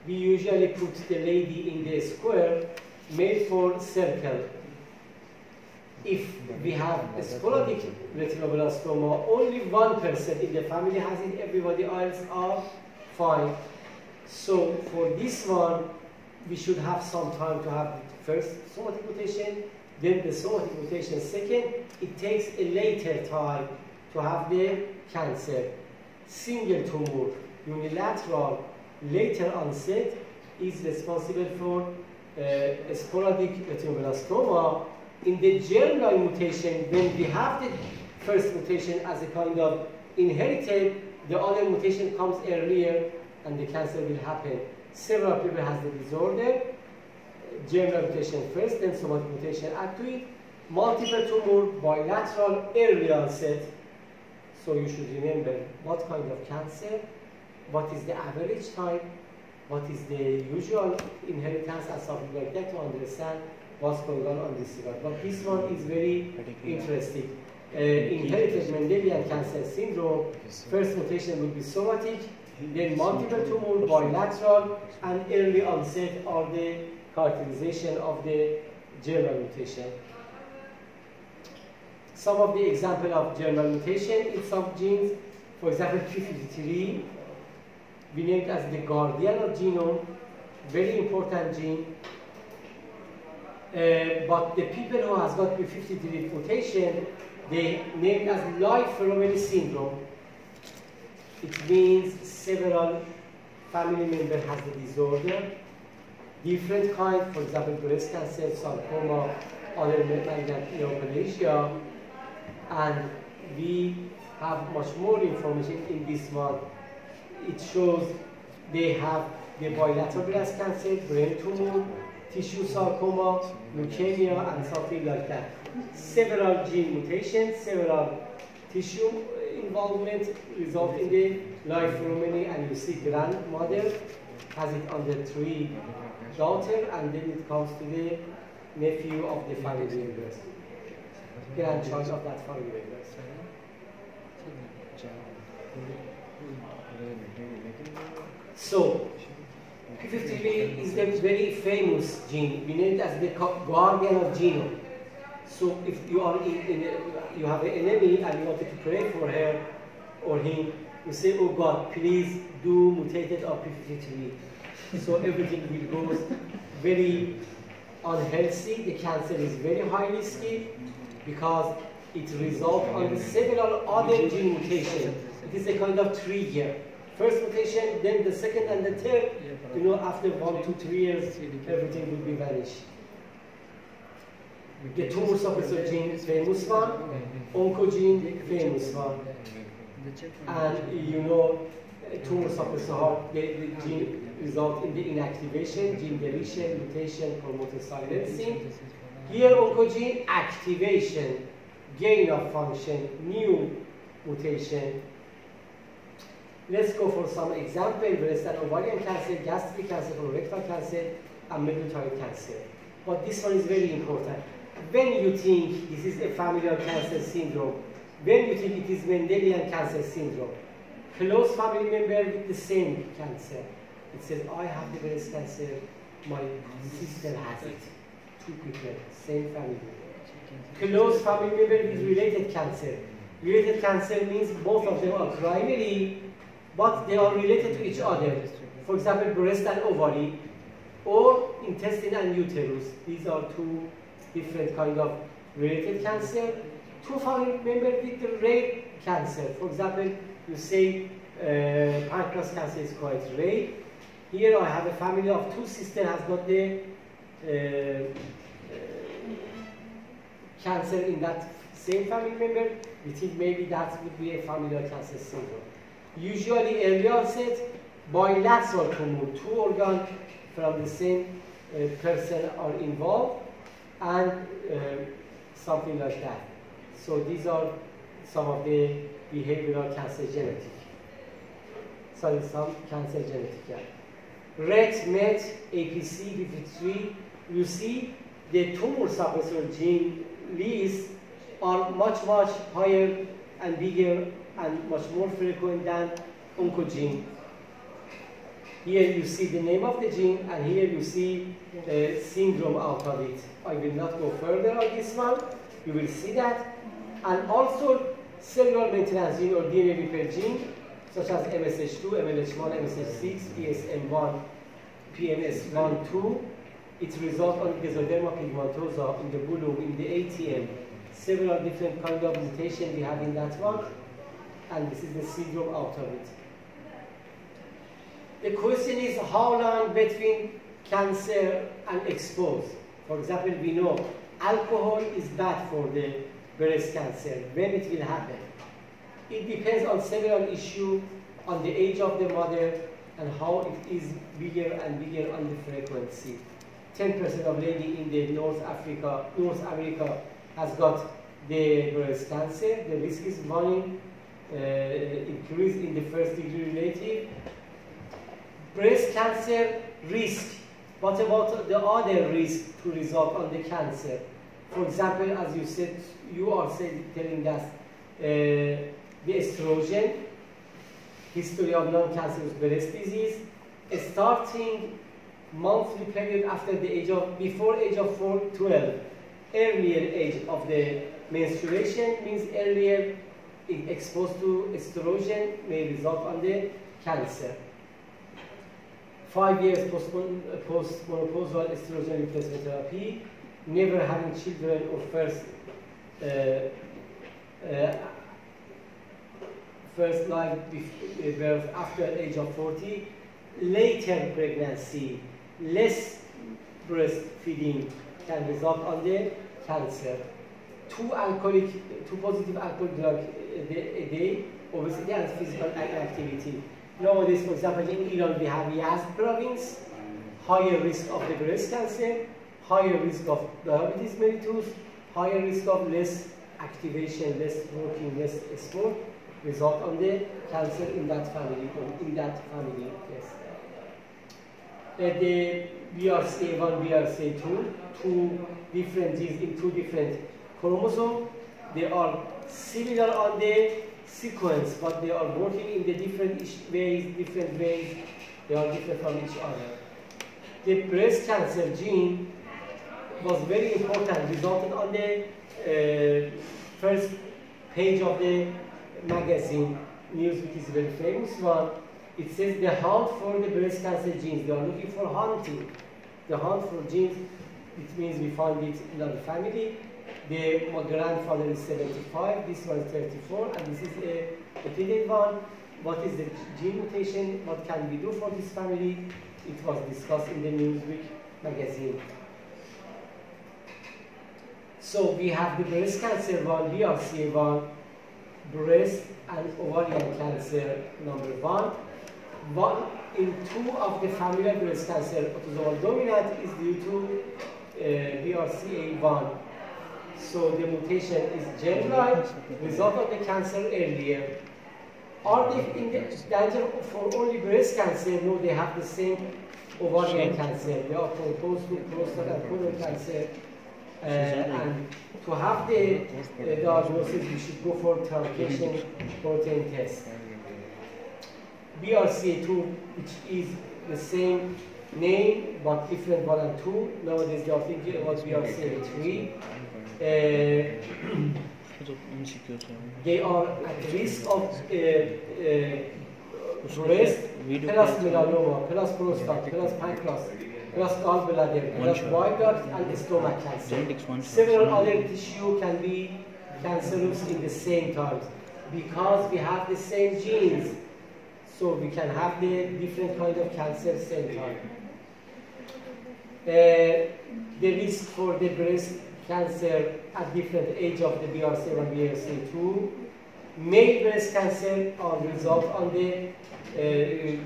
We usually put the lady in the square, made for circle. If we have a sporadic retinoblastoma, only 1% in the family has it, everybody else are fine. So for this one, we should have some time to have first somatic mutation, then the somatic mutation second. It takes a later time to have the cancer. Single tumor, unilateral, later onset, is responsible for sporadic retinoblastoma. In the germline mutation, when we have the first mutation as a kind of inherited, the other mutation comes earlier and the cancer will happen. Several people has the disorder, germline mutation first, then somatic mutation add to it. Multiple tumor, bilateral, early onset. So you should remember what kind of cancer, what is the average time, what is the usual inheritance and something like that to understand what's going on this regard. But this one is very interesting. Inherited Mendelian cancer syndrome, first mutation will be somatic, then multiple tumor, bilateral, and early onset are the characterization of the germline mutation. Some of the example of germline mutation in some genes, for example, P53, we named as the guardian of genome, very important gene. But the people who has got P53 mutation, they named as Life-Romany syndrome. It means several family members has the disorder, different kind, for example, breast cancer, sarcoma, other malignant neoplasia, and we have much more information in this one. It shows they have the bilateral breast cancer, brain tumor, tissue sarcoma, leukemia, and something like that. Several gene mutations, several tissue involvement result in the Life-Romany, and you see grandmother has it on the 3 daughter, and then it comes to the nephew of the family members, grandchild of that family members. So, P53 is a very famous gene. We name it as the guardian of genome. So if you are you have an enemy and you wanted to pray for her or him, you say, oh God, please do mutated of P53. So everything will go very unhealthy. The cancer is very high risky because it results on several other gene mutations. It is a kind of trigger. First mutation, then the second and the third. You know, after 1 to 3 years, everything will be vanished. The tumor suppressor gene, famous one. Oncogene, famous one. And you know, tumor suppressor, the gene result in the inactivation, gene deletion, mutation, promoter silencing. Here, oncogene, activation, gain of function, new mutation. Let's go for some example: breast and ovarian cancer, gastric cancer, colorectal cancer, and medullary cancer. But this one is very important. When you think this is a familial cancer syndrome, when you think it is Mendelian cancer syndrome, close family member with the same cancer, it says, I have the breast cancer, my sister has it. 2 people, same family member. Close family member with related cancer. Related cancer means both of them are primary, but they are related to each other. For example, breast and ovary, or intestine and uterus. These are 2 different kind of related cancer. 2 family members with the rare cancer. For example, you say pancreas cancer is quite rare. Here I have a family of 2 sisters has got the cancer in that same family member. We think maybe that would be a familial cancer syndrome. Usually early onset, bilateral tumor, 2 organs from the same person are involved, and something like that. So these are some of the behavioral cancer genetic. So some cancer genetic. Yeah. RET, MET, APC, P53, you see the tumor suppressor gene lists are much higher and bigger and much more frequent than oncogene. Here you see the name of the gene, and here you see the syndrome out of it. I will not go further on this one. You will see that. And also cellular maintenance gene or DNA repair gene, such as MSH2, MLH1, MSH6, PSM1, PMS1, 2. It results on Gazzoderma pigmentosa in the bulb, in the ATM. Several different kind of mutation we have in that one. And this is the syndrome out of it. The question is how long between cancer and expose. For example, we know alcohol is bad for the breast cancer. When it will happen? It depends on several issues, on the age of the mother, and how it is bigger and bigger on the frequency. 10% of ladies in the North America has got the breast cancer. The risk is one increase in the first degree relative. Breast cancer risk. What about the other risk to result on the cancer? For example, as you said, you are telling us the estrogen, history of non-cancerous breast disease, starting monthly period after the age of, before age of 12, earlier age of the menstruation means earlier exposed to estrogen may result on the cancer. 5 years post-menopausal estrogen replacement therapy, never having children or first live birth after age of 40, later pregnancy, less breastfeeding can result on the cancer. Two positive alcoholic drugs a day, obesity and physical inactivity. Nowadays, for example, in Iran we have Yazd province, higher risk of the breast cancer, higher risk of diabetes mellitus, higher risk of less activation, less working, less sport, result on the cancer in that family, yes. The BRCA1, BRCA2, two different genes in two different chromosomes. They are similar on the sequence, but they are working in the different ways. They are different from each other. The breast cancer gene was very important, resulted on the first page of the magazine, Newsweek is a very famous one. It says the hunt for the breast cancer genes. They are looking for hunting. The hunt for genes, it means we find it in our family. My grandfather is 75, this one is 34, and this is a repeated one. What is the gene mutation? What can we do for this family? It was discussed in the Newsweek magazine. So we have the breast cancer one, BRCA1, breast and ovarian cancer number 1. 1 in 2 of the familial breast cancer, autosomal dominant, is due to BRCA1. So the mutation is germline, result of the cancer earlier. Are they in the danger for only breast cancer? No, they have the same ovarian cancer. They are proposed to prostate and colon cancer. And to have the diagnosis, we should go for truncation protein test. BRCA2, which is the same name but different 1 and 2. Nowadays they are thinking about BRCA3. They are at risk of breast, plus melanoma, plus prostate, plus pancreas, plus gallbladder, plus bile duct and stomach cancer. Several other tissues can be cancerous in the same time because we have the same genes. So we can have the different kind of cancer same time. The risk for the breast cancer at different age of the BRCA1, BRCA2. Male breast cancer are result on the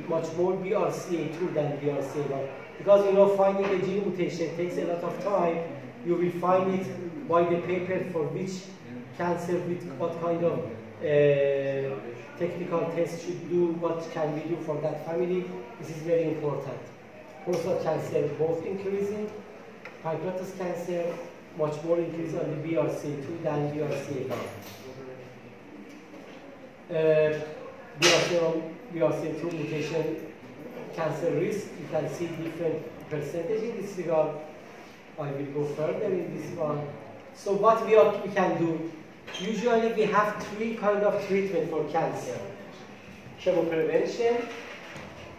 much more BRCA2 than BRCA1. Because finding a gene mutation takes a lot of time. You will find it by the paper for which cancer, with what kind of technical test should do, what can we do for that family. This is very important. Prostate cancer both increasing, pancreatic cancer much more increase on the BRCA2 than BRCA1. BRCA2 mutation cancer risk, you can see different percentage in this regard. I will go further in this one. So what we can do? Usually we have 3 kinds of treatment for cancer. Chemoprevention,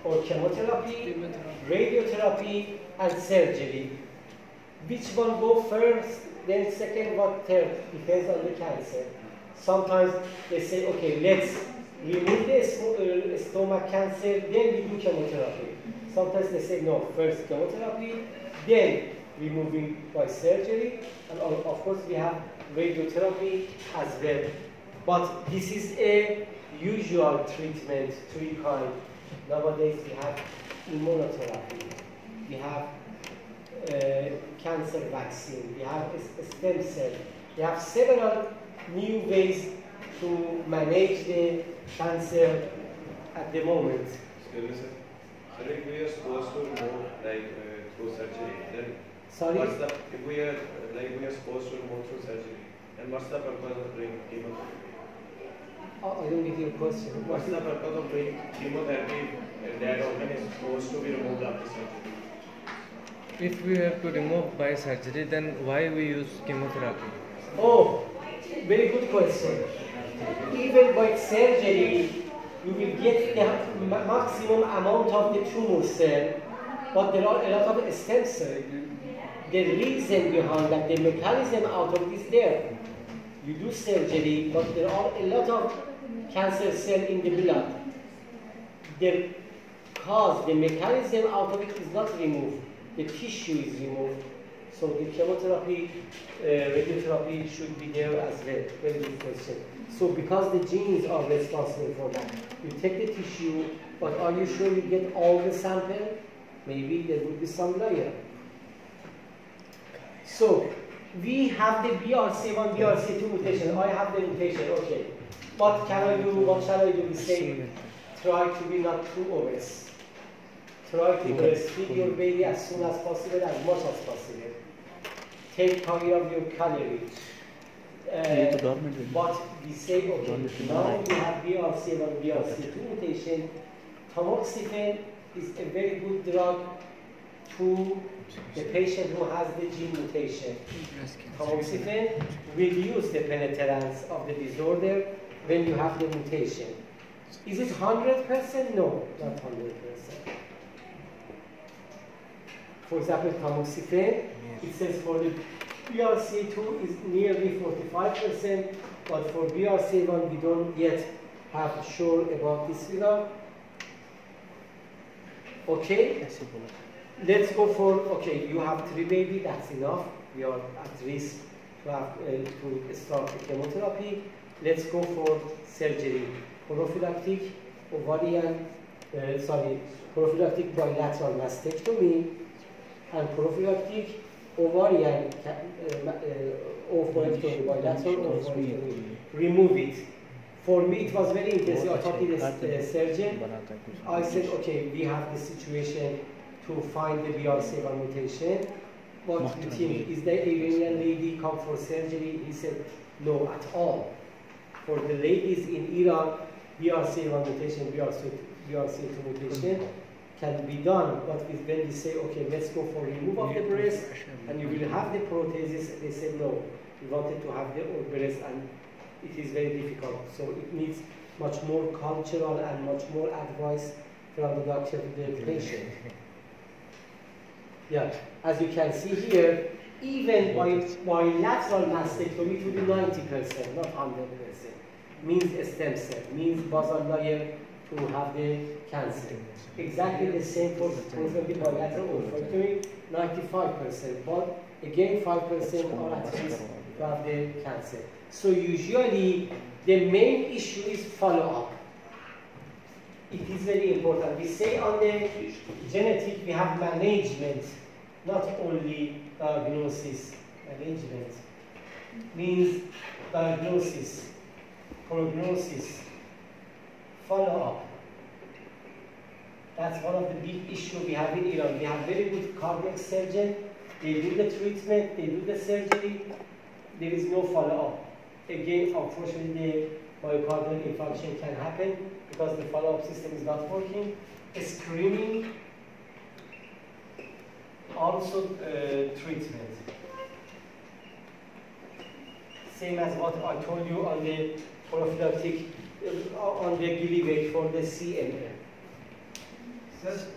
or chemotherapy, radiotherapy, and surgery. Which one go first, then second, what third, depends on the cancer. Sometimes they say, okay, let's remove the stomach cancer, then we do chemotherapy. Sometimes they say no, first chemotherapy, then removing by surgery, and of course we have radiotherapy as well. But this is a usual treatment, three kind. Nowadays we have immunotherapy, we have cancer vaccine, we have a stem cell, we have several new ways to manage the cancer at the moment. Excuse me, sir. Sir, if we are supposed to remove through surgery, then Sorry? what's the if we are we are supposed to remove through surgery, then what's the purpose of doing chemotherapy? Oh, I don't get your question. What's the purpose of doing chemotherapy if that organ is supposed to be removed after surgery? If we have to remove by surgery, then why we use chemotherapy? Oh, very good question. Even by surgery, you will get the maximum amount of the tumor cell, but there are a lot of stem cells. The reason behind that, the mechanism out of this there. You do surgery, but there are a lot of cancer cells in the blood. The cause, the mechanism out of it is not removed. The tissue is removed. So the chemotherapy, radiotherapy should be there as well. Very good question. So because the genes are responsible for that, you take the tissue, but are you sure you get all the sample? Maybe there would be some layer. So we have the BRCA1, BRCA2 mutation. I have the mutation, okay. What can I do? What shall I do? We say, try to be not too obese. Try to breastfeed your baby as soon as possible, as much as possible. Take care of your calories. But we say, okay, now we have BRCA1, BRCA2 mutation. Tamoxifen is a very good drug to the patient who has the gene mutation. Tamoxifen reduces the penetrance of the disorder when you have the mutation. Is it 100%? No, not 100%. For example, tamoxifen, it says for the BRCA2 is nearly 45%, but for BRCA1 we don't yet have sure about this figure. Okay, let's go for, okay, you have 3 babies, that's enough. We are at risk to have to start the chemotherapy. Let's go for surgery. Prophylactic prophylactic bilateral mastectomy and prophylactic ovarian oophorectomy, bilateral oophorectomy. Remove it. For me, it was very intensive. I talked to the surgeon. I said, okay, we have the situation to find the BRCA1 mutation. What do you think? Is the Iranian lady come for surgery? He said, no, at all. For the ladies in Iran, BRCA1 mutation, BRCA2 mutation can be done. But when we say, okay, let's go for removal of the breast, and you will have the prosthesis, they said, no, we wanted to have the breast, and it is very difficult. So it needs much more cultural and much more advice from the doctor to the patient. Yeah, as you can see here, even bilateral mastectomy to be 90%, not 100%. Means a stem cell, means basal layer to have the cancer. Exactly the same for bilateral oophorectomy, 95%, but again 5% are at risk to have the cancer. So usually the main issue is follow-up. It is very important. We say on the genetic we have management, not only diagnosis. Management means diagnosis, prognosis, follow-up. That's one of the big issues we have in Iran. We have very good cardiac surgeon. They do the treatment, they do the surgery. There is no follow-up. Again, unfortunately, the myocardial infarction can happen because the follow-up system is not working. Screening, also treatment. Same as what I told you on the prophylactic, on the Gillivac for the CML.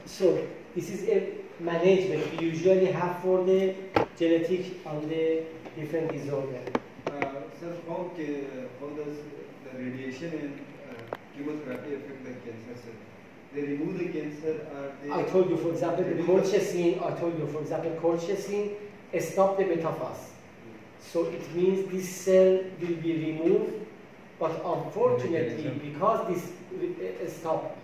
So this is a management we usually have for the genetic on the different disorder. Sir, how does the radiation and chemotherapy affect the cancer cell? They remove the cancer or they... I told you, for example, colchicine, I told you, for example, colchicine stop the metaphase. So it means this cell will be removed, but unfortunately, because this stop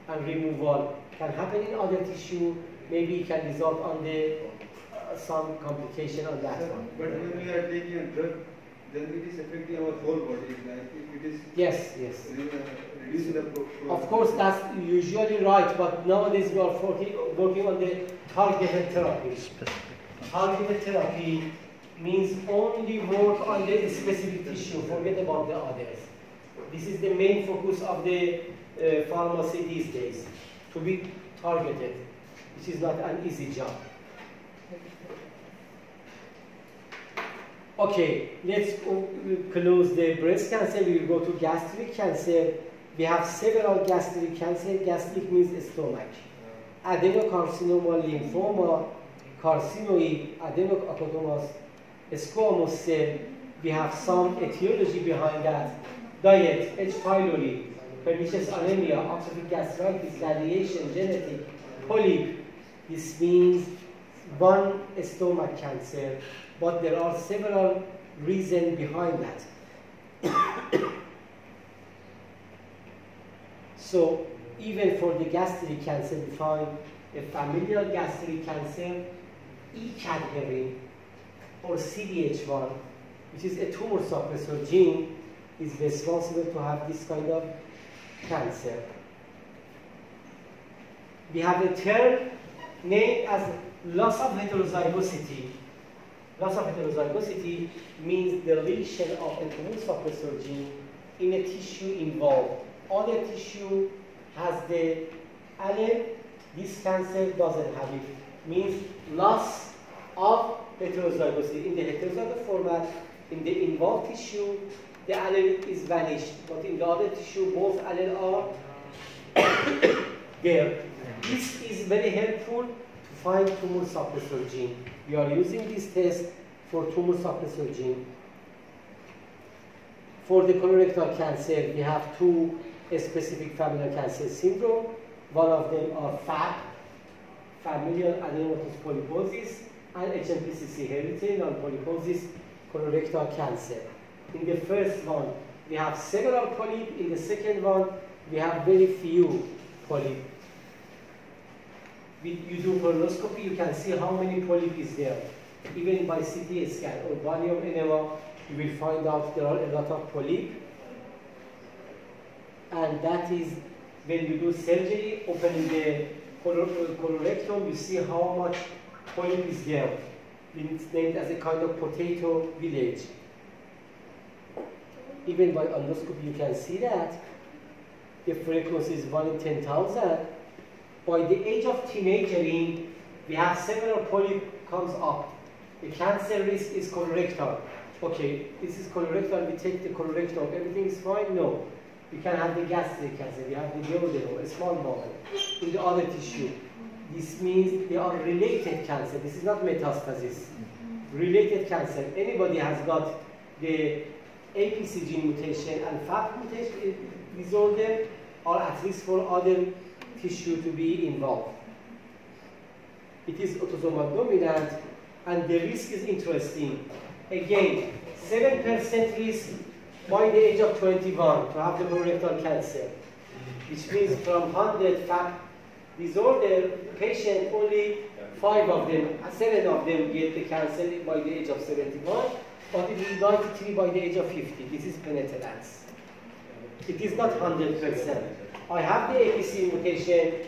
and removal can happen in other tissue, maybe it can result on the some complication on that one. But when we are taking a drug, then it is affecting our whole body. Like if it is Yes. reducing the Of course, that's usually right, but nowadays we are working on the targeted therapy. Targeted therapy means only work on the specific tissue, forget about the others. This is the main focus of the pharmacy these days, to be targeted, which is not an easy job. Okay, let's close the breast cancer. We will go to gastric cancer. We have several gastric cancer. Gastric means stomach. Adenocarcinoma, lymphoma, carcinoid, adenocarcinoma, squamous cell. We have some etiology behind that. Diet, H. pylori, pernicious anemia, atrophic gastritis, radiation, genetic, polyp. This means one stomach cancer, but there are several reasons behind that. So even for the gastric cancer, we find a familial gastric cancer, E-cadherin, or CDH1, which is a tumor suppressor gene, is responsible to have this kind of cancer. We have a term named as loss of heterozygosity. Loss of heterozygosity means deletion of a tumor suppressor gene in a tissue involved. Other tissue has the allele, this cancer doesn't have it. Means loss of heterozygosity. In the heterozygous format, in the involved tissue, the allele is vanished, but in the other tissue, both alleles are there. This is very helpful to find tumor suppressor gene. We are using this test for tumor suppressor gene. For the colorectal cancer, we have two specific familial cancer syndrome. One of them are FAP, familial adenomatous polyposis, and HNPCC, hereditary non-polyposis colorectal cancer. In the first one, we have several polyps. In the second one, we have very few polyps. You do colonoscopy, you can see how many polyps is there. Even by CT scan or volume enema, you will find out there are a lot of polyps. And that is when you do surgery, opening the colorectum, you see how much polyp is there. It's named as a kind of potato village. Even by endoscopy, you can see that. The frequency is 1 in 10,000. By the age of teenagering, we have several polyps comes up. The cancer risk is colorectal. Okay, this is colorectal, we take the colorectal, everything is fine? No. We can have the gastric cancer, we have the duodenum, a small bowel, in the other tissue. This means they are related cancer. This is not metastasis. Related cancer. Anybody has got the APC gene mutation and FAP mutation disorder, or at least for other tissue to be involved. It is autosomal dominant, and the risk is interesting. Again, 7% risk by the age of 21 to have the colorectal cancer, which means from 100 FAP disorder patient, only 7 of them get the cancer by the age of 71, but it is 93 by the age of 50. This is penetrance. It is not 100%. I have the APC mutation,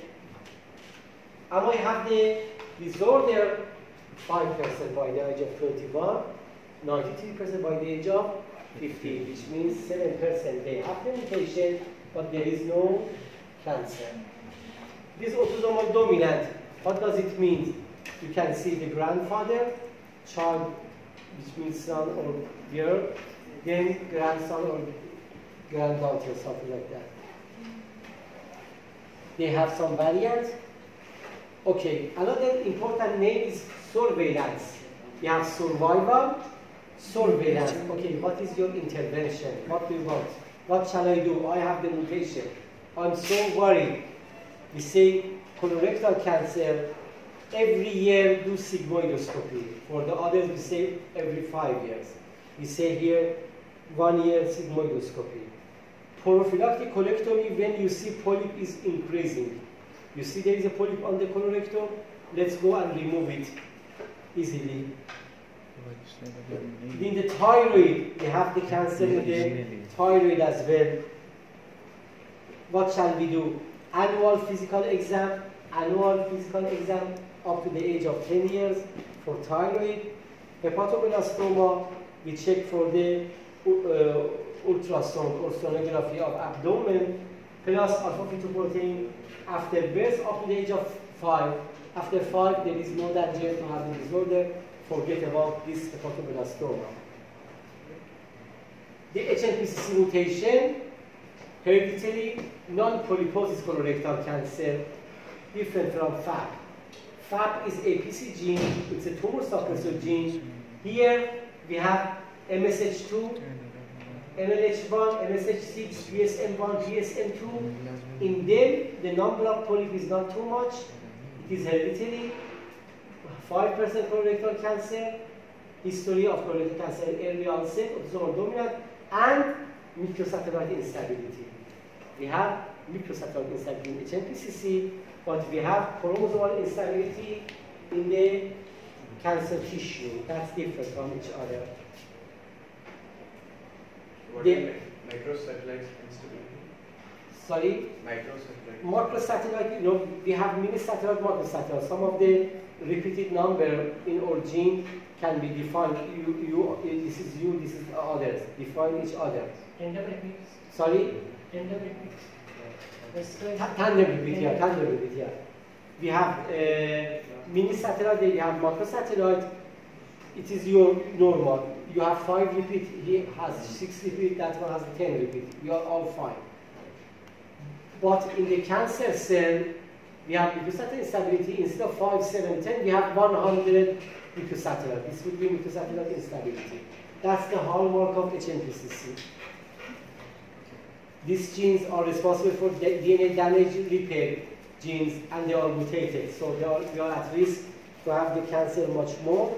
and I have the disorder 5% by the age of 21, 93% by the age of 50, which means 7% they have the mutation, but there is no cancer. This autosomal dominant, what does it mean? You can see the grandfather, child, which means son or girl, then grandson or granddaughter, something like that. They have some variant. Okay, another important name is surveillance. You have survival, surveillance. Okay, what is your intervention? What do you want? What shall I do? I have the mutation. I'm so worried. We say colorectal cancer, every year do sigmoidoscopy. For the others, we say every 5 years. We say here 1 year sigmoidoscopy. Prophylactic colectomy, when you see polyp is increasing. You see there is a polyp on the colorectal, let's go and remove it easily. In the thyroid, we have the cancer in the thyroid as well. What shall we do? Annual physical exam up to the age of 10 years for thyroid. Hepatoblastoma, we check for the ultrasound or sonography of abdomen, plus alpha-fetoprotein after birth up to the age of 5. After 5, there is no danger to have the disorder. Forget about this hepatoblastoma. The HNPCC mutation, hereditary non-polyposis colorectal cancer, different from FAP. FAP is a PC gene, it's a tumor suppressor gene. Here we have MSH2, MLH1, MSH6, GSM1, GSM2. In them, the number of polyp is not too much. It is hereditary. 5% colorectal cancer, history of colorectal cancer, early onset, autosomal dominant, and microsatellite instability. We have microsatellite instability in HNPCC, but we have chromosomal instability in the cancer tissue. That's different from each other. What is microsatellite instability? Sorry? Microsatellite. Macrosatellite, you know, we have mini-satellite, macrosatellite. Some of the repeated number in our gene can be defined. This is you, this is others. Define each other. Tandem repeats. Sorry? Tandem repeats. Tandem repeat, yeah, tandem repeat, yeah. We have mini-satellite, we have macrosatellite. It is your normal. You have 5 repeat, he has 6 repeat, that one has 10 repeat. We are all fine. But in the cancer cell, we have microsatellite instability. Instead of 5, 7, 10, we have 100 microsatellite. This would be microsatellite instability. That's the hallmark of HNPCC. These genes are responsible for DNA damage repair genes, and they are mutated. So we are at risk to have the cancer much more.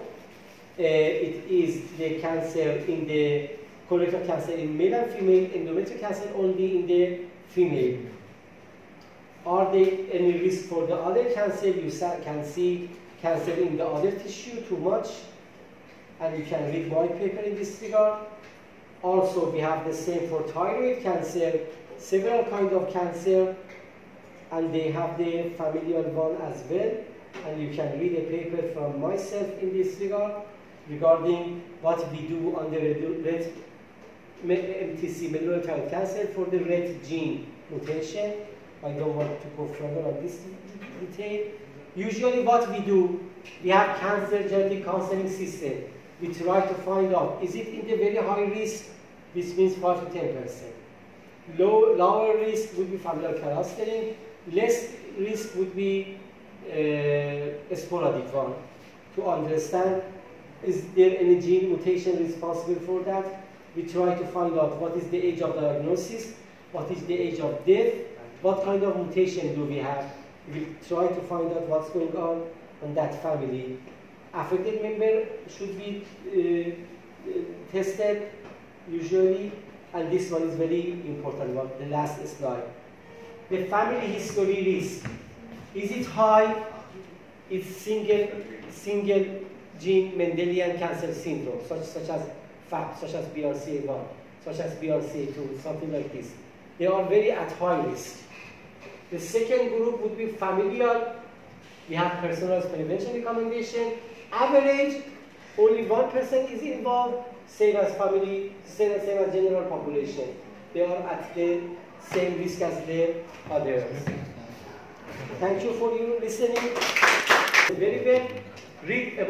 It is the cancer in the colorectal cancer in male and female, endometrial cancer only in the female. Are there any risk for the other cancer? You can see cancer in the other tissue too much, and you can read white paper in this regard. Also, we have the same for thyroid cancer, several kinds of cancer, and they have the familial one as well. And you can read a paper from myself in this regard regarding what we do on the red MTC, medullary cancer, for the red gene mutation. I don't want to go further on this detail. Usually what we do, we have cancer genetic counseling system. We try to find out, is it in the very high risk? This means 5 to 10%. Lower risk would be familial clustering. Less risk would be a sporadic one. To understand, is there any gene mutation responsible for that? We try to find out what is the age of diagnosis, what is the age of death, what kind of mutation do we have. We try to find out what's going on that family. Affected member should be tested usually, and this one is very important one, the last slide. The family history risk. Is it high? It's single gene Mendelian cancer syndrome, such as FAP, such as BRCA1, such as BRCA2, something like this. They are very at high risk. The second group would be familial. We have personalized prevention recommendation. Average, only 1% is involved, same as family, same as general population. They are at the same risk as the others. Thank you for your listening. Very well. Read about